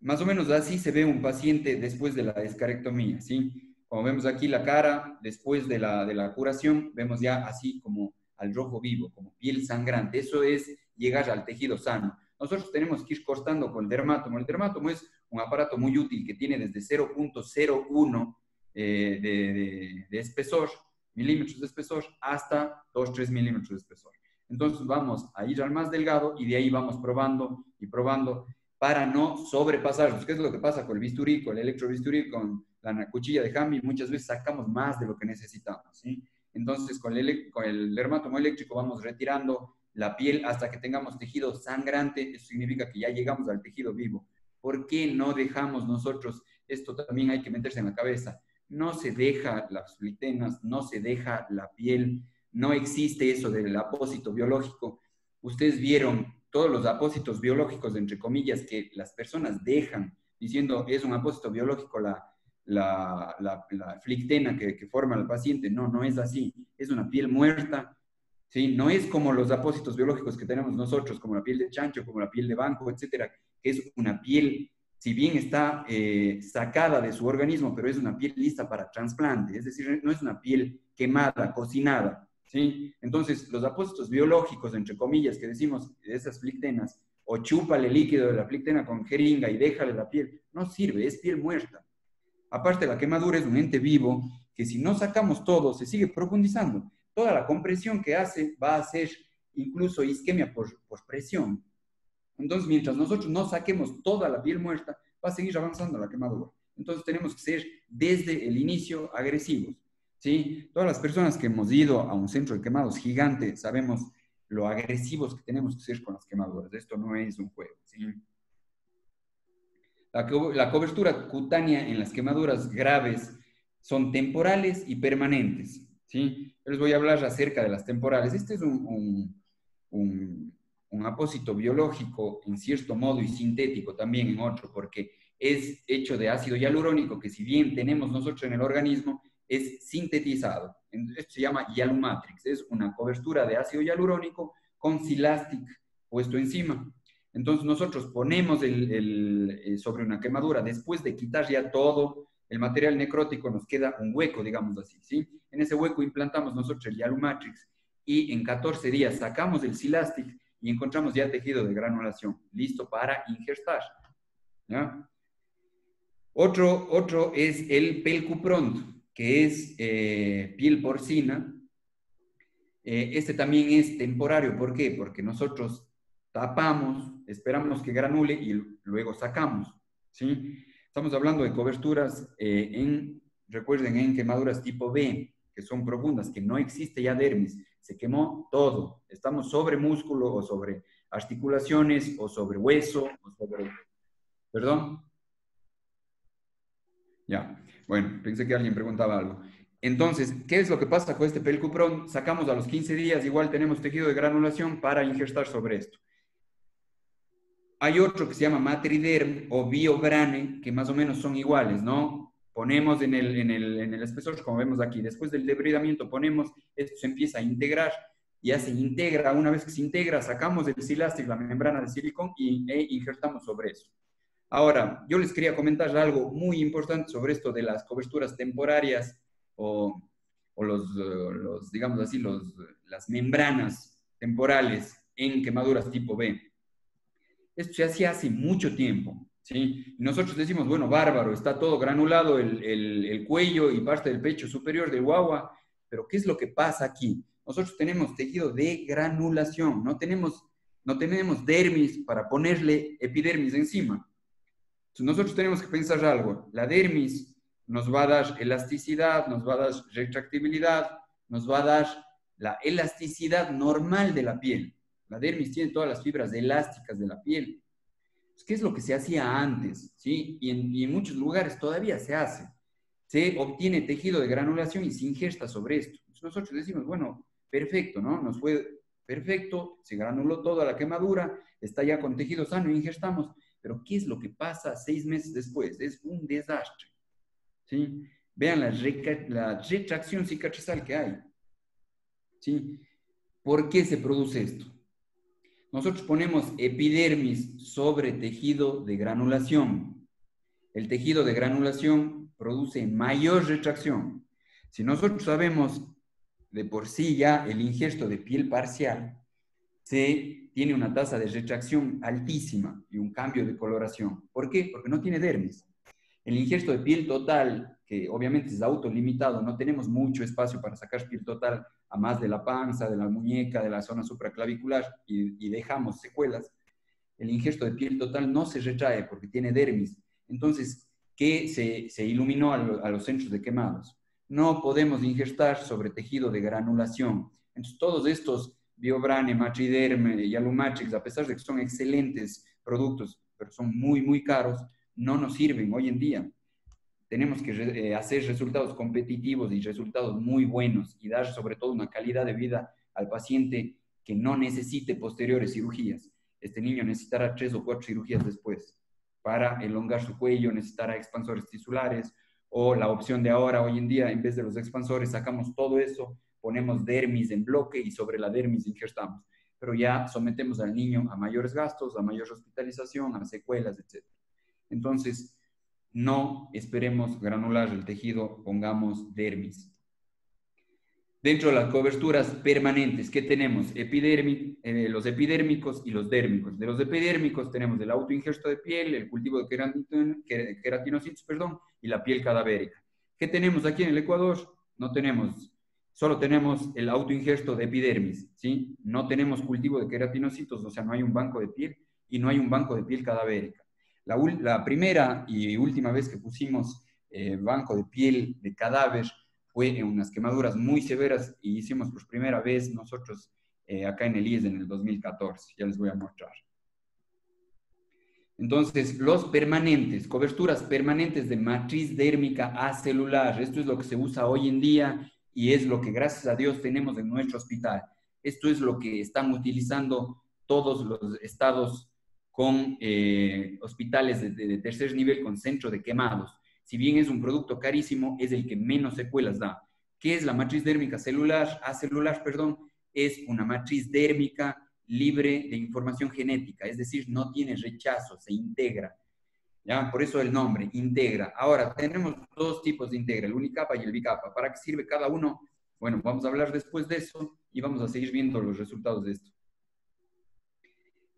Más o menos así se ve un paciente después de la escarectomía, ¿sí? Como vemos aquí la cara, después de la curación, vemos ya así como al rojo vivo, como piel sangrante. Eso es llegar al tejido sano. nosotros tenemos que ir cortando con el dermátomo. El dermátomo es un aparato muy útil que tiene desde 0.01 de espesor, milímetros de espesor, hasta 2-3 milímetros de espesor. Entonces vamos a ir al más delgado y de ahí vamos probando y probando para no sobrepasarnos. ¿Qué es lo que pasa con el bisturí, con el electrobisturí, con la cuchilla de Hammy? Muchas veces sacamos más de lo que necesitamos, ¿sí? Entonces con el dermátomo eléctrico vamos retirando la piel hasta que tengamos tejido sangrante. Eso significa que ya llegamos al tejido vivo. ¿Por qué no dejamos nosotros? Esto también hay que meterse en la cabeza. No se deja las flitenas, no se deja la piel, no existe eso del apósito biológico. Ustedes vieron todos los apósitos biológicos, entre comillas, que las personas dejan, diciendo es un apósito biológico la flictena que forma el paciente. No, no es así. Es una piel muerta, ¿sí? No es como los apósitos biológicos que tenemos nosotros, como la piel de chancho, como la piel de banco, etcétera, que es una piel, si bien está sacada de su organismo, pero es una piel lista para trasplante, es decir, no es una piel quemada, cocinada, ¿sí? Entonces, los apósitos biológicos, entre comillas, que decimos de esas flictenas, o chúpale líquido de la flictena con jeringa y déjale la piel, no sirve, es piel muerta. Aparte, la quemadura es un ente vivo que si no sacamos todo, se sigue profundizando. Toda la compresión que hace va a ser incluso isquemia por presión. Entonces, mientras nosotros no saquemos toda la piel muerta, va a seguir avanzando la quemadura. Entonces, tenemos que ser desde el inicio agresivos, ¿sí? Todas las personas que hemos ido a un centro de quemados gigante sabemos lo agresivos que tenemos que ser con las quemaduras. Esto no es un juego, ¿sí? La cobertura cutánea en las quemaduras graves son temporales y permanentes, ¿sí? Yo les voy a hablar acerca de las temporales. Este es un apósito biológico en cierto modo y sintético también en otro, porque es hecho de ácido hialurónico que si bien tenemos nosotros en el organismo, es sintetizado. Esto se llama Hialumatrix, es una cobertura de ácido hialurónico con Silastic puesto encima. Entonces nosotros ponemos sobre una quemadura, después de quitar ya todo el material necrótico, nos queda un hueco, digamos así, ¿sí? En ese hueco implantamos nosotros el Hialumatrix y en 14 días sacamos el Silastic y encontramos ya tejido de granulación, listo para injertar, ¿ya? Otro es el Pelcupront, que es piel porcina. Este también es temporario. ¿Por qué? Porque nosotros tapamos, esperamos que granule y luego sacamos, ¿sí? Estamos hablando de coberturas, recuerden, en quemaduras tipo B, que son profundas, que no existe ya dermis, se quemó todo. Estamos sobre músculo o sobre articulaciones o sobre hueso o sobre... ¿Perdón? Ya, bueno, pensé que alguien preguntaba algo. Entonces, ¿qué es lo que pasa con este Pelcupront? Sacamos a los 15 días, igual tenemos tejido de granulación para injertar sobre esto. Hay otro que se llama Matriderm o Biobrane, que más o menos son iguales, ¿no? Ponemos en el espesor, como vemos aquí, después del debridamiento ponemos, esto se empieza a integrar, ya se integra, una vez que se integra, sacamos el Silastic, la membrana de silicón, e injertamos sobre eso. Ahora, yo les quería comentar algo muy importante sobre esto de las coberturas temporarias o digamos así, las membranas temporales en quemaduras tipo B. Esto se hacía hace mucho tiempo, ¿sí? Y nosotros decimos, bueno, bárbaro, está todo granulado, el cuello y parte del pecho superior del guagua, pero ¿qué es lo que pasa aquí? Nosotros tenemos tejido de granulación, no tenemos dermis para ponerle epidermis encima. Entonces nosotros tenemos que pensar algo. La dermis nos va a dar elasticidad, nos va a dar retractibilidad, nos va a dar la elasticidad normal de la piel. La dermis tiene todas las fibras elásticas de la piel. ¿Qué es lo que se hacía antes? ¿Sí? Y en muchos lugares todavía se hace. Se obtiene tejido de granulación y se injerta sobre esto. Entonces nosotros decimos, bueno, perfecto, ¿no? Nos fue perfecto, se granuló toda la quemadura, está ya con tejido sano y injertamos. Pero ¿qué es lo que pasa 6 meses después? Es un desastre, ¿sí? Vean la retracción cicatrizal que hay, ¿sí? ¿Por qué se produce esto? Nosotros ponemos epidermis sobre tejido de granulación. El tejido de granulación produce mayor retracción. Si nosotros sabemos de por sí ya el injerto de piel parcial, tiene una tasa de retracción altísima y un cambio de coloración. ¿Por qué? Porque no tiene dermis. El injerto de piel total, que obviamente es autolimitado, no tenemos mucho espacio para sacar piel total a más de la panza, de la muñeca, de la zona supraclavicular y dejamos secuelas. El injerto de piel total no se retrae porque tiene dermis. Entonces, ¿qué se iluminó a los centros de quemados? No podemos injertar sobre tejido de granulación. Entonces, todos estos Biobrane, Matriderm y Alumatrix, a pesar de que son excelentes productos, pero son muy, muy caros, no nos sirven hoy en día. Tenemos que hacer resultados competitivos y resultados muy buenos y dar sobre todo una calidad de vida al paciente que no necesite posteriores cirugías. Este niño necesitará 3 o 4 cirugías después para elongar su cuello, necesitará expansores tisulares o la opción de ahora, hoy en día, en vez de los expansores, sacamos todo eso, ponemos dermis en bloque y sobre la dermis injertamos. Pero ya sometemos al niño a mayores gastos, a mayor hospitalización, a secuelas, etc. Entonces, no esperemos granular el tejido, pongamos dermis. Dentro de las coberturas permanentes, ¿qué tenemos? Los epidérmicos y los dérmicos. De los epidérmicos tenemos el autoinjerto de piel, el cultivo de queratinocitos, y la piel cadavérica. ¿Qué tenemos aquí en el Ecuador? No tenemos, solo tenemos el autoinjerto de epidermis, ¿sí? No tenemos cultivo de queratinocitos, o sea, no hay un banco de piel y no hay un banco de piel cadavérica. La primera y última vez que pusimos banco de piel de cadáver fue en unas quemaduras muy severas y hicimos por primera vez nosotros acá en el IES en el 2014. Ya les voy a mostrar. Entonces, los permanentes, coberturas permanentes de matriz dérmica acelular. Esto es lo que se usa hoy en día y es lo que, gracias a Dios, tenemos en nuestro hospital. Esto es lo que están utilizando todos los estados con hospitales de tercer nivel con centro de quemados. Si bien es un producto carísimo, es el que menos secuelas da. ¿Qué es la matriz dérmica acelular? Es una matriz dérmica libre de información genética, es decir, no tiene rechazo, se integra. ¿Ya? Por eso el nombre, integra. Ahora, tenemos 2 tipos de integra, el unicapa y el bicapa. ¿Para qué sirve cada uno? Bueno, vamos a hablar después de eso y vamos a seguir viendo los resultados de esto.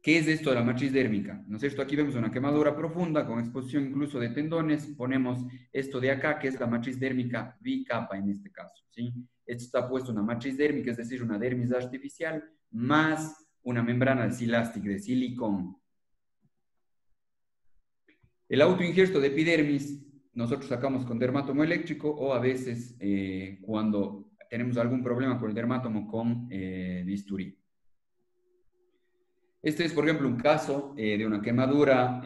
¿Qué es esto de la matriz dérmica? ¿No es cierto? Aquí vemos una quemadura profunda con exposición incluso de tendones. Ponemos esto de acá, que es la matriz dérmica bicapa en este caso, ¿sí? Esto está puesto una matriz dérmica, es decir, una dermis artificial, más una membrana de silastic, de silicón. El autoinjerto de epidermis, nosotros sacamos con dermátomo eléctrico o a veces cuando tenemos algún problema con el dermátomo con bisturí. Este es, por ejemplo, un caso de una quemadura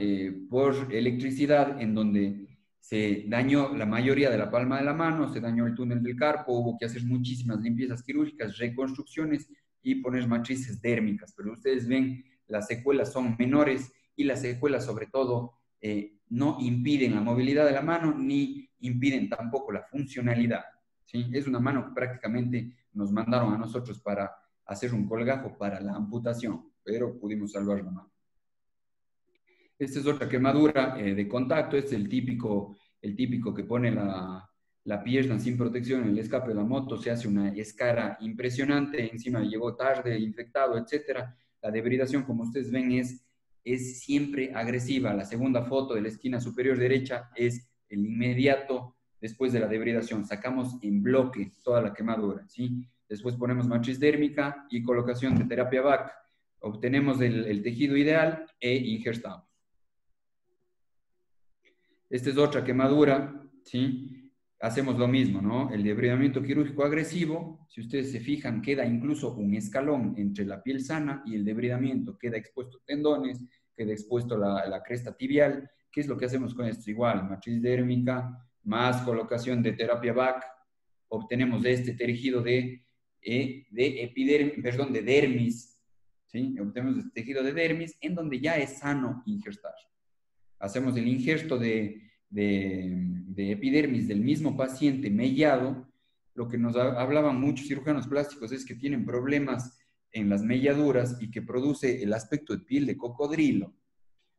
por electricidad en donde se dañó la mayoría de la palma de la mano, se dañó el túnel del carpo, hubo que hacer muchísimas limpiezas quirúrgicas, reconstrucciones y poner matrices dérmicas. Pero ustedes ven, las secuelas son menores y las secuelas, sobre todo, no impiden la movilidad de la mano ni impiden tampoco la funcionalidad, ¿sí? Es una mano que prácticamente nos mandaron a nosotros para hacer un colgajo para la amputación, pero pudimos salvar la mano. Esta es otra quemadura de contacto. Este es el típico que pone la pierna sin protección en el escape de la moto, se hace una escara impresionante, encima llegó tarde, infectado, etc. La debridación, como ustedes ven, es siempre agresiva. La segunda foto de la esquina superior derecha es el inmediato después de la debridación. Sacamos en bloque toda la quemadura, ¿sí? Después ponemos matriz dérmica y colocación de terapia VAC. Obtenemos el tejido ideal e injertamos. Esta es otra quemadura, ¿sí? Hacemos lo mismo, ¿no? El debridamiento quirúrgico agresivo, si ustedes se fijan, queda incluso un escalón entre la piel sana y el debridamiento. Queda expuesto tendones, queda expuesto la cresta tibial. ¿Qué es lo que hacemos con esto? Igual, matriz dérmica más colocación de terapia VAC. Obtenemos este tejido de dermis, ¿sí? Obtenemos este tejido de dermis en donde ya es sano injertar. Hacemos el injerto de epidermis del mismo paciente mellado. Lo que nos hablaban muchos cirujanos plásticos es que tienen problemas en las melladuras y que produce el aspecto de piel de cocodrilo.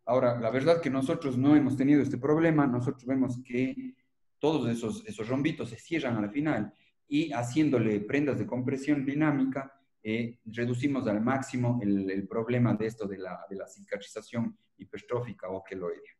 Ahora, la verdad que nosotros no hemos tenido este problema. Nosotros vemos que todos esos rombitos se cierran al final y haciéndole prendas de compresión dinámica reducimos al máximo el problema de esto de la cicatrización hipertrófica o queloidea.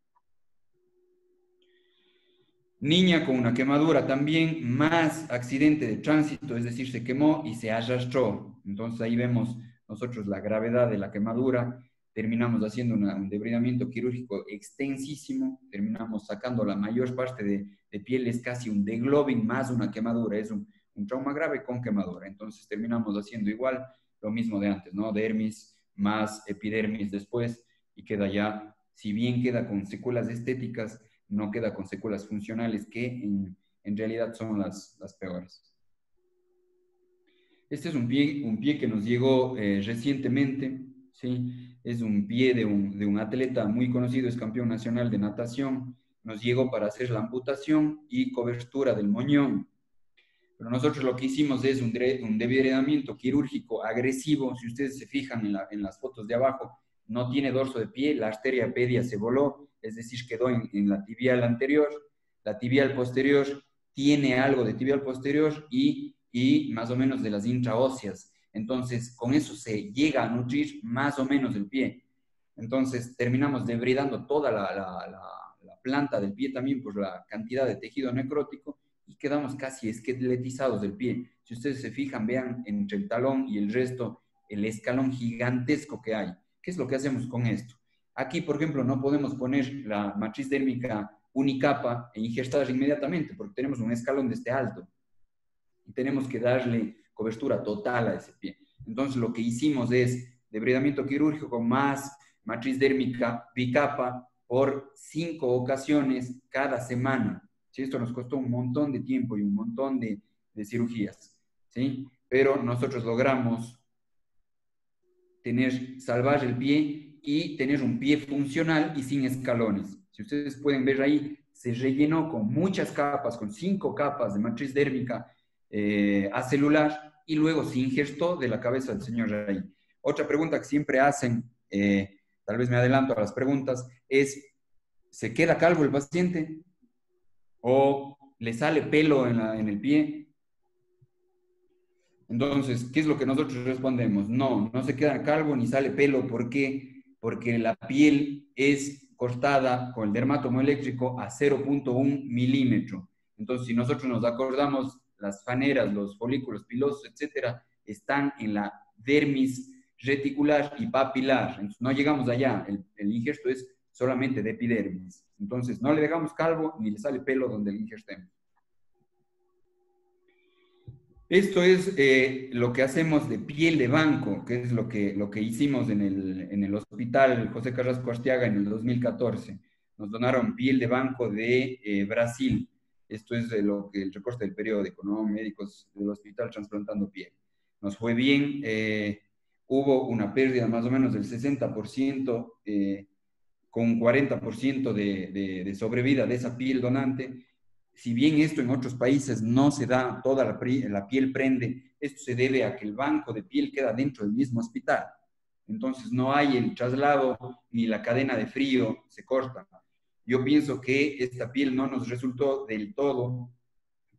Niña con una quemadura también, más accidente de tránsito, es decir, se quemó y se arrastró. Entonces ahí vemos nosotros la gravedad de la quemadura, terminamos haciendo un debridamiento quirúrgico extensísimo, terminamos sacando la mayor parte de piel, es casi un degloving más una quemadura, es un trauma grave con quemadura. Entonces terminamos haciendo igual lo mismo de antes, ¿no? Dermis más epidermis después y queda ya, si bien queda con secuelas estéticas, no queda con secuelas funcionales que en realidad son las peores. Este es un pie que nos llegó recientemente, ¿sí? Es un pie de un atleta muy conocido, es campeón nacional de natación, nos llegó para hacer la amputación y cobertura del moñón. Pero nosotros lo que hicimos es un debridamiento quirúrgico agresivo. Si ustedes se fijan en las fotos de abajo, no tiene dorso de pie, la arteria pedia se voló, es decir, quedó en la tibial anterior. La tibial posterior tiene algo de tibial posterior y más o menos de las intraóseas. Entonces, con eso se llega a nutrir más o menos el pie. Entonces, terminamos debridando toda la planta del pie también por la cantidad de tejido necrótico y quedamos casi esqueletizados del pie. Si ustedes se fijan, vean entre el talón y el resto el escalón gigantesco que hay. ¿Qué es lo que hacemos con esto? Aquí, por ejemplo, no podemos poner la matriz dérmica unicapa e ingestar inmediatamente porque tenemos un escalón de este alto y tenemos que darle cobertura total a ese pie. Entonces, lo que hicimos es debridamiento quirúrgico más matriz dérmica bicapa por 5 ocasiones cada semana. ¿Sí? Esto nos costó un montón de tiempo y un montón de cirugías, ¿sí? Pero nosotros logramos salvar el pie y tener un pie funcional y sin escalones. Si ustedes pueden ver ahí, se rellenó con muchas capas, con 5 capas de matriz dérmica acelular y luego se ingestó de la cabeza del señor ahí. Otra pregunta que siempre hacen, tal vez me adelanto a las preguntas, es, ¿se queda calvo el paciente? ¿O le sale pelo en el pie? Entonces, ¿qué es lo que nosotros respondemos? No, no se queda calvo ni sale pelo. ¿Por qué? Porque la piel es cortada con el dermatomo eléctrico a 0.1 milímetro. Entonces, si nosotros nos acordamos, las faneras, los folículos pilosos, etcétera, están en la dermis reticular y papilar. Entonces, no llegamos allá. El injerto es solamente de epidermis. Entonces, no le dejamos calvo ni le sale pelo donde le injertemos. Esto es lo que hacemos de piel de banco, que es lo que hicimos en el hospital José Carrasco Astiaga en el 2014. Nos donaron piel de banco de Brasil. Esto es el recorte del periódico, ¿no? Médicos del hospital trasplantando piel. Nos fue bien, hubo una pérdida más o menos del 60%, con 40% de sobrevida de esa piel donante. Si bien esto en otros países no se da, toda la piel prende, esto se debe a que el banco de piel queda dentro del mismo hospital. Entonces no hay el traslado ni la cadena de frío, se corta. Yo pienso que esta piel no nos resultó del todo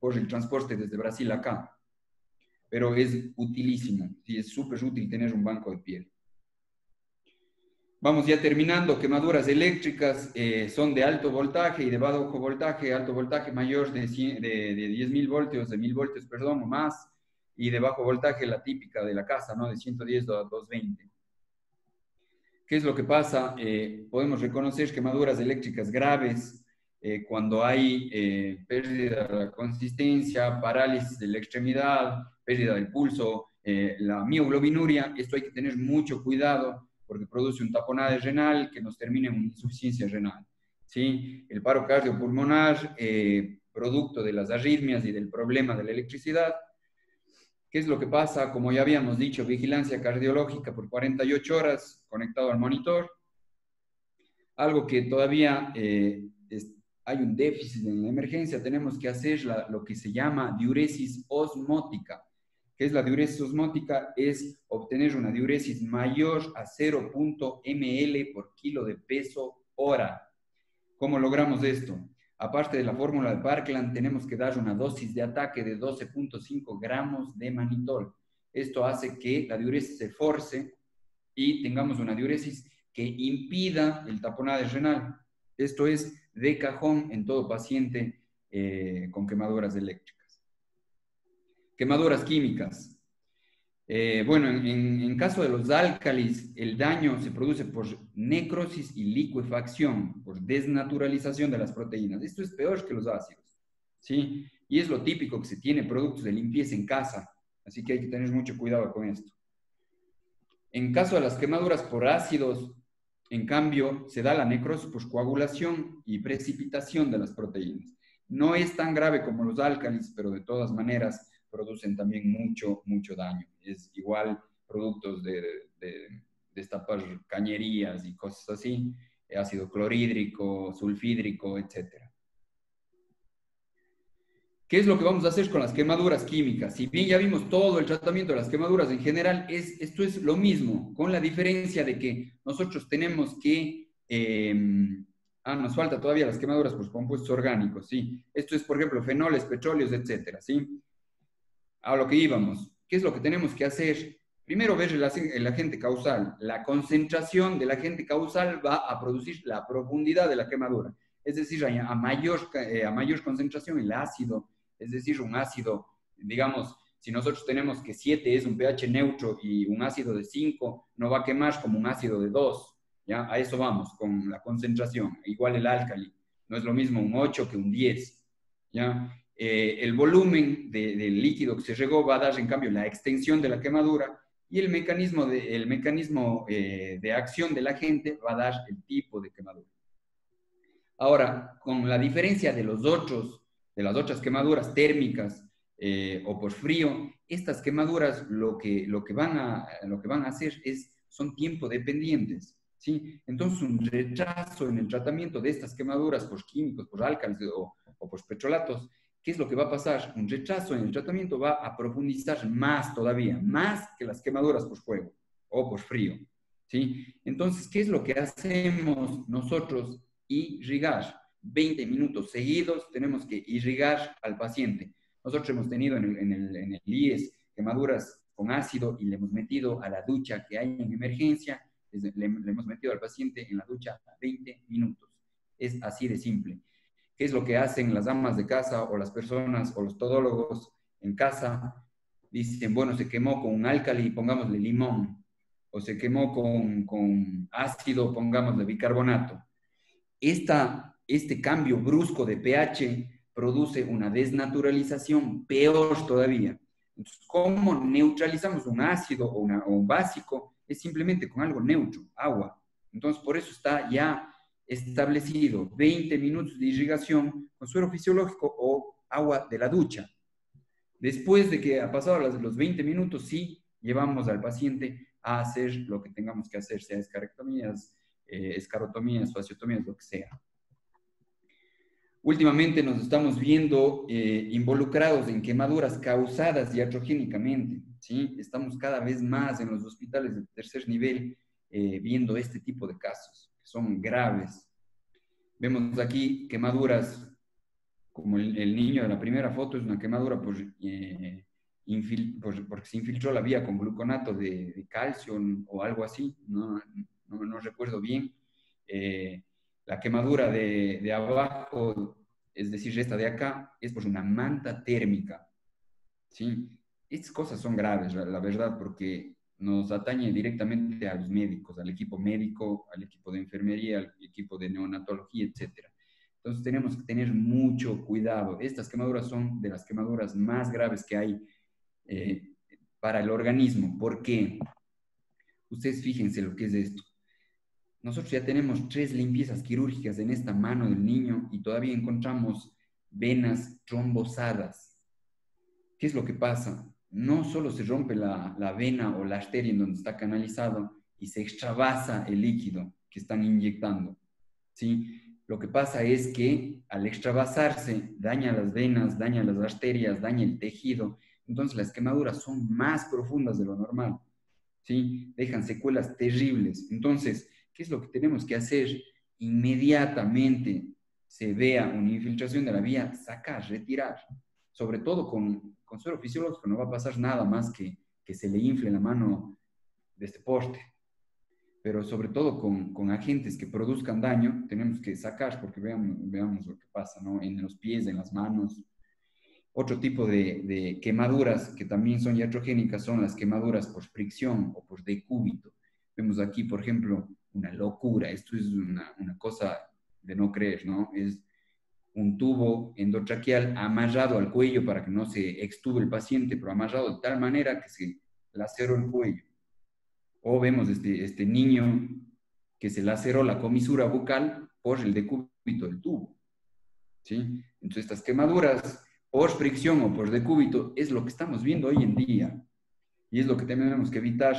por el transporte desde Brasil acá, pero es utilísimo, sí, es súper útil tener un banco de piel. Vamos ya terminando. Quemaduras eléctricas son de alto voltaje y de bajo voltaje. Alto voltaje mayor de 10.000 voltios, de 1.000 voltios, perdón, o más. Y de bajo voltaje la típica de la casa, ¿no? De 110 a 220. ¿Qué es lo que pasa? Podemos reconocer quemaduras eléctricas graves cuando hay pérdida de la consistencia, parálisis de la extremidad, pérdida del pulso, la mioglobinuria. Esto hay que tener mucho cuidado porque produce un taponado renal que nos termina en una insuficiencia renal. ¿Sí? El paro cardiopulmonar, producto de las arritmias y del problema de la electricidad. ¿Qué es lo que pasa? Como ya habíamos dicho, vigilancia cardiológica por 48 horas conectado al monitor. Algo que todavía hay un déficit en la emergencia, tenemos que hacer lo que se llama diuresis osmótica. ¿Qué es la diuresis osmótica? Es obtener una diuresis mayor a 0.0 ml por kilo de peso hora. ¿Cómo logramos esto? Aparte de la fórmula de Parkland, tenemos que dar una dosis de ataque de 12.5 gramos de manitol. Esto hace que la diuresis se force y tengamos una diuresis que impida el taponado renal. Esto es de cajón en todo paciente con quemaduras eléctricas. Quemaduras químicas. Bueno, en caso de los álcalis, el daño se produce por necrosis y licuefacción, por desnaturalización de las proteínas. Esto es peor que los ácidos, ¿sí? Y es lo típico que se tiene productos de limpieza en casa, así que hay que tener mucho cuidado con esto. En caso de las quemaduras por ácidos, en cambio, se da la necrosis por coagulación y precipitación de las proteínas. No es tan grave como los álcalis, pero de todas maneras producen también mucho daño. Es igual productos de destapar cañerías y cosas así, ácido clorhídrico, sulfídrico, etc. ¿Qué es lo que vamos a hacer con las quemaduras químicas? Si bien ya vimos todo el tratamiento de las quemaduras en general, esto es lo mismo, con la diferencia de que nosotros tenemos que... nos falta todavía las quemaduras por compuestos orgánicos, ¿sí? Esto es, por ejemplo, fenoles, petróleos, etcétera, ¿sí? A lo que íbamos. ¿Qué es lo que tenemos que hacer? Primero ver el agente causal. La concentración del agente causal va a producir la profundidad de la quemadura. Es decir, a mayor concentración el ácido, es decir, un ácido, digamos, si nosotros tenemos que 7 es un pH neutro y un ácido de 5 no va a quemar como un ácido de 2, ¿ya? A eso vamos, con la concentración. Igual el álcali, no es lo mismo un 8 que un 10, ¿ya? El volumen del líquido que se regó va a dar, en cambio, la extensión de la quemadura y el mecanismo de acción del agente va a dar el tipo de quemadura. Ahora, con la diferencia de las otras quemaduras térmicas o por frío, estas quemaduras lo que van a hacer son tiempo dependientes, ¿sí? Entonces, un retraso en el tratamiento de estas quemaduras por químicos, por álcalis o por petrolatos, ¿qué es lo que va a pasar? Un retraso en el tratamiento va a profundizar más todavía, más que las quemaduras por fuego o por frío, ¿sí? Entonces, ¿qué es lo que hacemos nosotros? Irrigar. 20 minutos seguidos tenemos que irrigar al paciente. Nosotros hemos tenido en el IES quemaduras con ácido y le hemos metido a la ducha que hay en emergencia, le hemos metido al paciente en la ducha 20 minutos. Es así de simple. ¿Qué es lo que hacen las amas de casa o las personas o los todólogos en casa? Dicen, bueno, se quemó con un álcali, pongámosle limón. O se quemó con ácido, pongámosle bicarbonato. Este cambio brusco de pH produce una desnaturalización peor todavía. Entonces, ¿cómo neutralizamos un ácido o un básico? Es simplemente con algo neutro, agua. Entonces, por eso está ya establecido 20 minutos de irrigación con suero fisiológico o agua de la ducha. Después de que ha pasado los 20 minutos, sí, llevamos al paciente a hacer lo que tengamos que hacer, sea escarectomías, escarotomías, fasciotomías, lo que sea. Últimamente nos estamos viendo involucrados en quemaduras causadas iatrogénicamente, ¿sí? Estamos cada vez más en los hospitales de tercer nivel viendo este tipo de casos, que son graves. Vemos aquí quemaduras, como el niño de la primera foto, es una quemadura porque se infiltró la vía con gluconato de calcio o algo así, no recuerdo bien. La quemadura de abajo, es decir, esta de acá, es por una manta térmica, ¿sí? Estas cosas son graves, la verdad, porque nos atañe directamente a los médicos, al equipo médico, al equipo de enfermería, al equipo de neonatología, etc. Entonces tenemos que tener mucho cuidado. Estas quemaduras son de las quemaduras más graves que hay para el organismo. ¿Por qué? Ustedes fíjense lo que es esto. Nosotros ya tenemos 3 limpiezas quirúrgicas en esta mano del niño y todavía encontramos venas trombosadas. ¿Qué es lo que pasa? No solo se rompe la vena o la arteria en donde está canalizado y se extravasa el líquido que están inyectando, ¿sí? Lo que pasa es que al extravasarse daña las venas, daña las arterias, daña el tejido. Entonces las quemaduras son más profundas de lo normal, ¿sí? Dejan secuelas terribles. Entonces, ¿qué es lo que tenemos que hacer? Inmediatamente se vea una infiltración de la vía, sacar, retirar. Sobre todo con suero fisiológico no va a pasar nada más que que se le infle la mano de este poste. Pero sobre todo con agentes que produzcan daño, tenemos que sacar, porque veamos lo que pasa, ¿no? En los pies, en las manos. Otro tipo de quemaduras que también son iatrogénicas son las quemaduras por fricción o por decúbito. Vemos aquí, por ejemplo, una locura. Esto es una cosa de no creer, ¿no? Es un tubo endotraqueal amarrado al cuello para que no se extube el paciente, pero amarrado de tal manera que se laceró el cuello. O vemos este niño que se laceró la comisura bucal por el decúbito del tubo, ¿sí? Entonces, estas quemaduras por fricción o por decúbito es lo que estamos viendo hoy en día y es lo que tenemos que evitar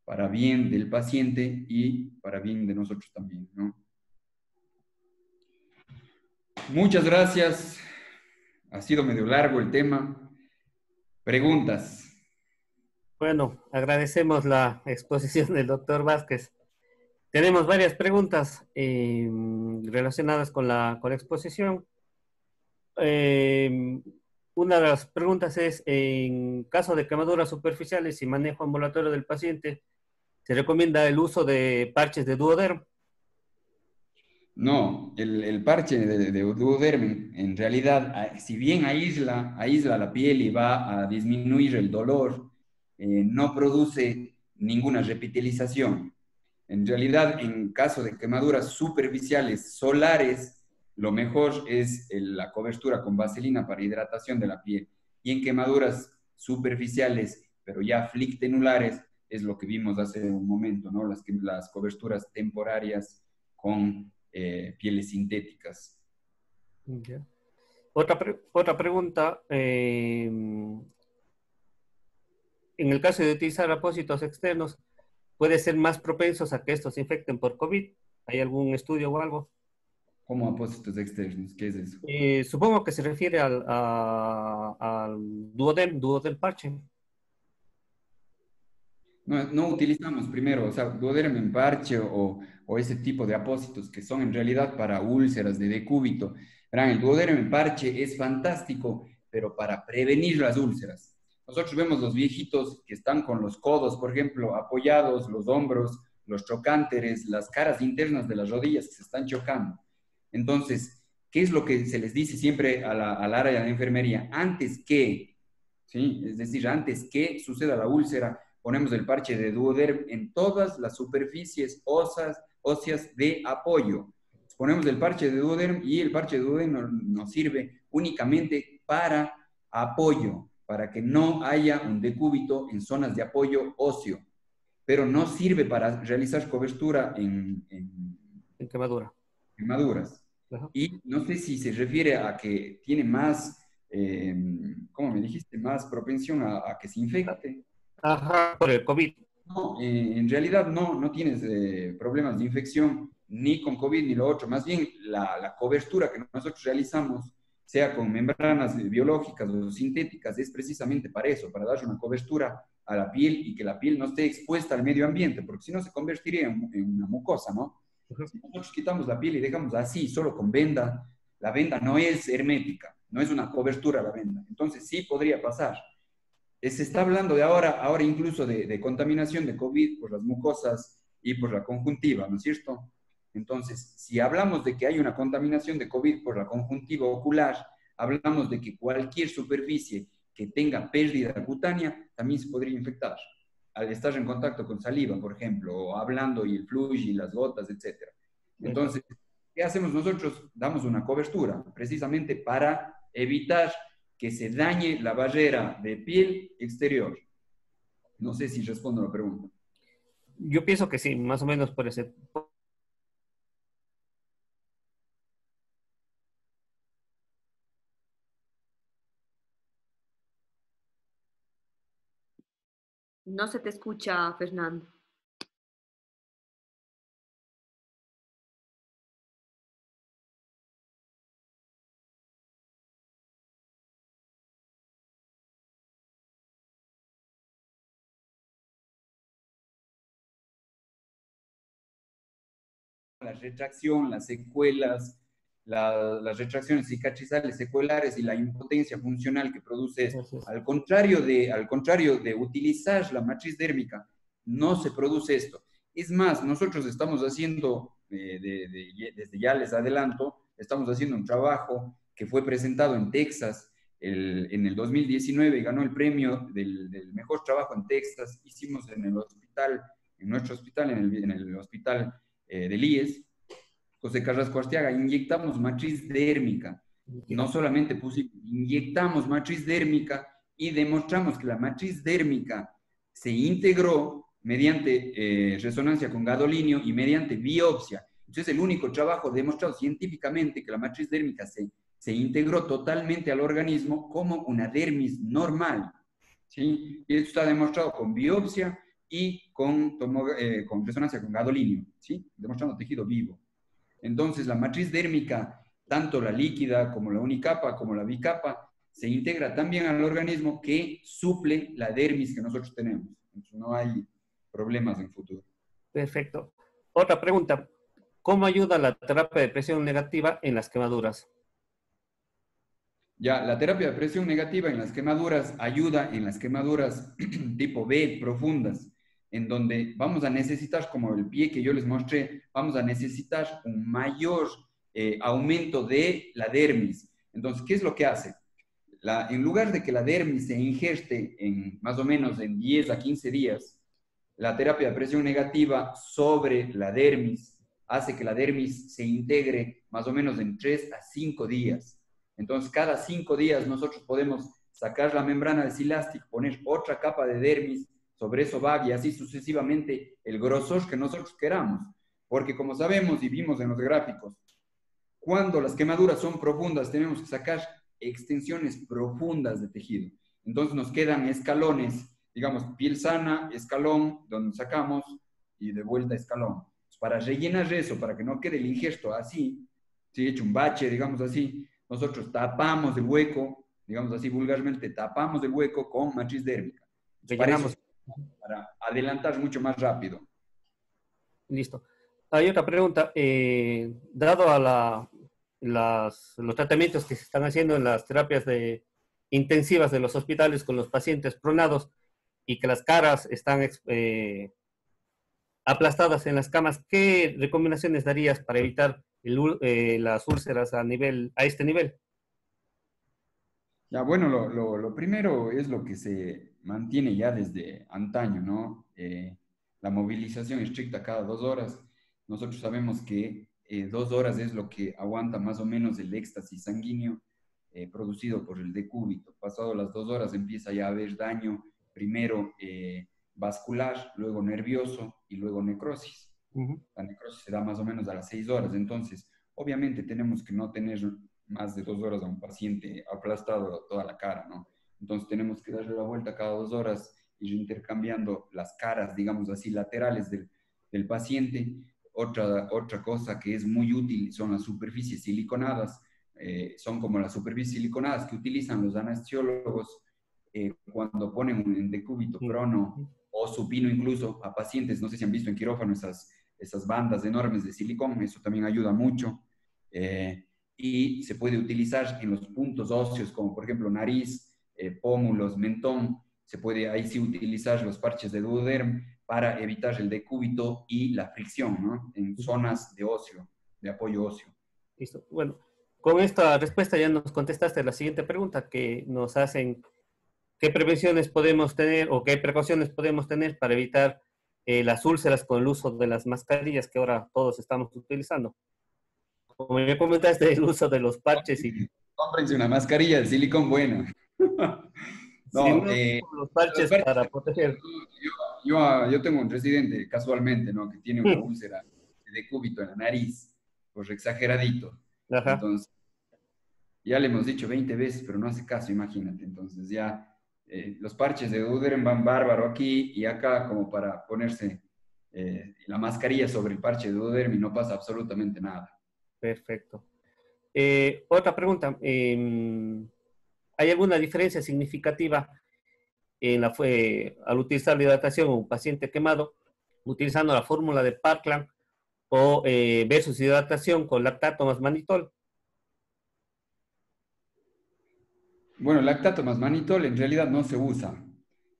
para bien del paciente y para bien de nosotros también, ¿no? Muchas gracias. Ha sido medio largo el tema. Preguntas. Bueno, agradecemos la exposición del doctor Vázquez. Tenemos varias preguntas relacionadas con la exposición. Eh, una de las preguntas es, en caso de quemaduras superficiales y manejo ambulatorio del paciente, ¿se recomienda el uso de parches de Duoderm? No, el parche de Duoderm en realidad, si bien aísla la piel y va a disminuir el dolor, no produce ninguna repitelización. En realidad, en caso de quemaduras superficiales solares, lo mejor es la cobertura con vaselina para hidratación de la piel. Y en quemaduras superficiales, pero ya flictenulares, es lo que vimos hace un momento, ¿no? Las coberturas temporarias con pieles sintéticas. Ya. Otra pregunta. En el caso de utilizar apósitos externos, ¿puede ser más propensos a que estos se infecten por COVID? ¿Hay algún estudio o algo? ¿Cómo apósitos externos? ¿Qué es eso? Supongo que se refiere al Duoderm parche. No utilizamos primero, o sea, Duoderm en parche o ese tipo de apósitos que son en realidad para úlceras de decúbito. Verán, el Duoderm en parche es fantástico, pero para prevenir las úlceras. Nosotros vemos los viejitos que están con los codos, por ejemplo, apoyados, los hombros, los trocánteres, las caras internas de las rodillas que se están chocando. Entonces, ¿qué es lo que se les dice siempre al área de la enfermería? Antes que, ¿sí? Es decir, antes que suceda la úlcera, ponemos el parche de Duoderm en todas las superficies óseas de apoyo. Ponemos el parche de Duoderm y el parche de Duoderm nos sirve únicamente para apoyo, para que no haya un decúbito en zonas de apoyo óseo, pero no sirve para realizar cobertura En quemadura. quemaduras. Ajá. Y no sé si se refiere a que tiene más, ¿cómo me dijiste? Más propensión a que se infecte. Ajá, por el COVID. No, en realidad no tienes problemas de infección ni con COVID ni lo otro. Más bien la cobertura que nosotros realizamos, sea con membranas biológicas o sintéticas, es precisamente para eso, para dar una cobertura a la piel y que la piel no esté expuesta al medio ambiente, porque si no se convertiría en una mucosa, ¿no? Ajá. Si nosotros quitamos la piel y dejamos así, solo con venda, la venda no es hermética, no es una cobertura la venda. Entonces sí podría pasar. Se está hablando de ahora incluso de contaminación de COVID por las mucosas y por la conjuntiva, ¿no es cierto? Entonces, si hablamos de que hay una contaminación de COVID por la conjuntiva ocular, hablamos de que cualquier superficie que tenga pérdida cutánea también se podría infectar al estar en contacto con saliva, por ejemplo, o hablando y el flujo y las gotas, etc. Entonces, ¿qué hacemos nosotros? Damos una cobertura precisamente para evitar que se dañe la barrera de piel exterior. No sé si respondo a la pregunta. Yo pienso que sí, más o menos por ese. No se te escucha, Fernando. La retracción, las secuelas, las retracciones cicatrizales secuelares y la impotencia funcional que produce esto. Así es. Al contrario de utilizar la matriz dérmica, no se produce esto. Es más, nosotros estamos haciendo, desde ya les adelanto, estamos haciendo un trabajo que fue presentado en Texas en el 2019 y ganó el premio del mejor trabajo en Texas. Hicimos en el hospital, en nuestro hospital, en el hospital del IES, José Carrasco Arteaga, inyectamos matriz dérmica. No solamente inyectamos matriz dérmica y demostramos que la matriz dérmica se integró mediante resonancia con gadolinio y mediante biopsia. Entonces, el único trabajo demostrado científicamente que la matriz dérmica se integró totalmente al organismo como una dermis normal. ¿Sí? Y esto está demostrado con biopsia y con resonancia con gadolinio, ¿sí? Demostrando tejido vivo. Entonces, la matriz dérmica, tanto la líquida como la unicapa, como la bicapa, se integra también al organismo que suple la dermis que nosotros tenemos. Entonces, no hay problemas en futuro. Perfecto. Otra pregunta. ¿Cómo ayuda la terapia de presión negativa en las quemaduras? Ya, la terapia de presión negativa en las quemaduras ayuda en las quemaduras tipo B, profundas, en donde vamos a necesitar, como el pie que yo les mostré, vamos a necesitar un mayor aumento de la dermis. Entonces, ¿qué es lo que hace? En lugar de que la dermis se ingeste más o menos en 10 a 15 días, la terapia de presión negativa sobre la dermis hace que la dermis se integre más o menos en 3 a 5 días. Entonces, cada 5 días nosotros podemos sacar la membrana de Silastic, poner otra capa de dermis, sobre eso va y así sucesivamente el grosor que nosotros queramos. Porque como sabemos y vimos en los gráficos, cuando las quemaduras son profundas tenemos que sacar extensiones profundas de tejido. Entonces nos quedan escalones, digamos, piel sana, escalón, donde sacamos y de vuelta escalón. Para rellenar eso, para que no quede el ingesto así, si he hecho un bache, digamos así, nosotros tapamos el hueco, digamos así vulgarmente, tapamos el hueco con matriz dérmica. Rellenamos. Para adelantar mucho más rápido. Listo. Hay otra pregunta. Dado a los tratamientos que se están haciendo en las terapias intensivas de los hospitales con los pacientes pronados y que las caras están aplastadas en las camas, ¿qué recomendaciones darías para evitar las úlceras a este nivel? Ya, bueno, lo primero es lo que se mantiene ya desde antaño, ¿no? La movilización estricta cada 2 horas. Nosotros sabemos que 2 horas es lo que aguanta más o menos el éxtasis sanguíneo producido por el decúbito. Pasado las 2 horas empieza ya a haber daño, primero vascular, luego nervioso y luego necrosis. La necrosis se da más o menos a las 6 horas. Entonces, obviamente tenemos que no tener más de 2 horas a un paciente aplastado toda la cara, ¿no? Entonces tenemos que darle la vuelta cada 2 horas, ir intercambiando las caras, digamos así, laterales del paciente. Otra cosa que es muy útil son las superficies siliconadas. Son como las superficies siliconadas que utilizan los anestesiólogos cuando ponen un decúbito prono o supino incluso a pacientes. No sé si han visto en quirófano esas bandas enormes de silicón, eso también ayuda mucho. Y se puede utilizar en los puntos óseos, como por ejemplo nariz, pómulos, mentón. Se puede ahí sí utilizar los parches de duoderm para evitar el decúbito y la fricción, ¿no? En zonas de óseo, de apoyo óseo. Listo. Bueno, con esta respuesta ya nos contestaste la siguiente pregunta que nos hacen. ¿Qué prevenciones podemos tener o qué precauciones podemos tener para evitar las úlceras con el uso de las mascarillas que ahora todos estamos utilizando? Como me comentaste, el uso de los parches y... Cómprense una mascarilla de silicón buena. No, los parches para proteger. Yo tengo un residente, casualmente, ¿no? Que tiene una úlcera de decúbito en la nariz, pues exageradito. Ajá. Entonces, ya le hemos dicho 20 veces, pero no hace caso, imagínate. Entonces ya los parches de duoderm van bárbaro aquí y acá como para ponerse la mascarilla sobre el parche de duoderm y no pasa absolutamente nada. Perfecto. Otra pregunta. ¿Hay alguna diferencia significativa al utilizar la hidratación en un paciente quemado utilizando la fórmula de Parkland o versus hidratación con lactato más mannitol? Bueno, lactato más manitol en realidad no se usa.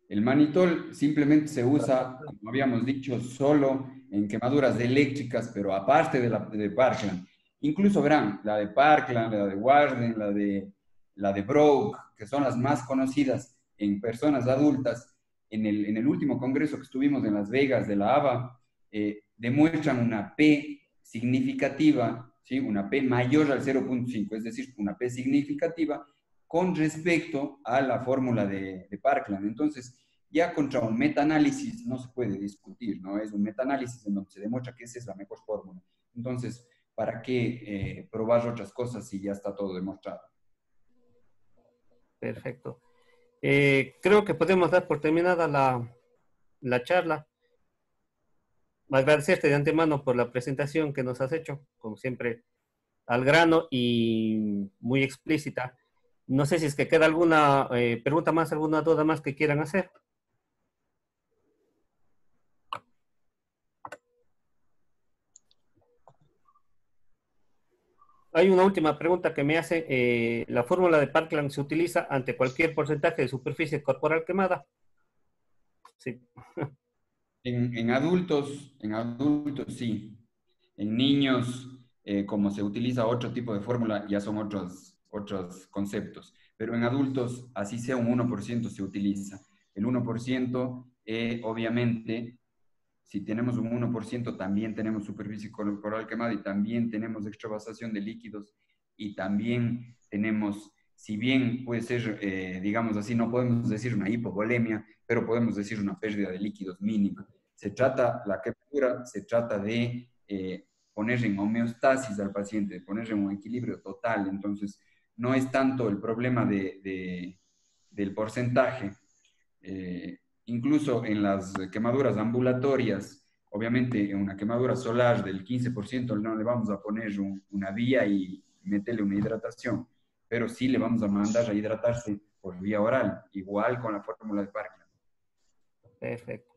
El manitol simplemente se usa, como habíamos dicho, solo en quemaduras eléctricas, pero aparte de la de Parkland. Incluso verán, la de Parkland, la de Warden, la de Broke, que son las más conocidas en personas adultas, en el último congreso que estuvimos en Las Vegas de la ABA, demuestran una P significativa, ¿sí? Una P mayor al 0.5, es decir, una P significativa con respecto a la fórmula de Parkland. Entonces, ya contra un metaanálisis no se puede discutir, ¿no? Es un metaanálisis en donde se demuestra que esa es la mejor fórmula. Entonces, ¿para qué probar otras cosas si ya está todo demostrado? Perfecto. Creo que podemos dar por terminada la charla. Agradecerte de antemano por la presentación que nos has hecho, como siempre, al grano y muy explícita. No sé si es que queda alguna pregunta más, alguna duda más que quieran hacer. Hay una última pregunta que me hace. ¿La fórmula de Parkland se utiliza ante cualquier porcentaje de superficie corporal quemada? Sí. En adultos sí. En niños, como se utiliza otro tipo de fórmula, ya son otros conceptos. Pero en adultos, así sea un 1% se utiliza. El 1%, obviamente, si tenemos un 1%, también tenemos superficie corporal quemada y también tenemos extravasación de líquidos y también tenemos, si bien puede ser, digamos así, no podemos decir una hipovolemia, pero podemos decir una pérdida de líquidos mínima. La quemadura se trata de poner en homeostasis al paciente, de poner en un equilibrio total. Entonces, no es tanto el problema del porcentaje. Incluso en las quemaduras ambulatorias, obviamente en una quemadura solar del 15% no le vamos a poner una vía y meterle una hidratación, pero sí le vamos a mandar a hidratarse por vía oral, igual con la fórmula de Parkland. Perfecto.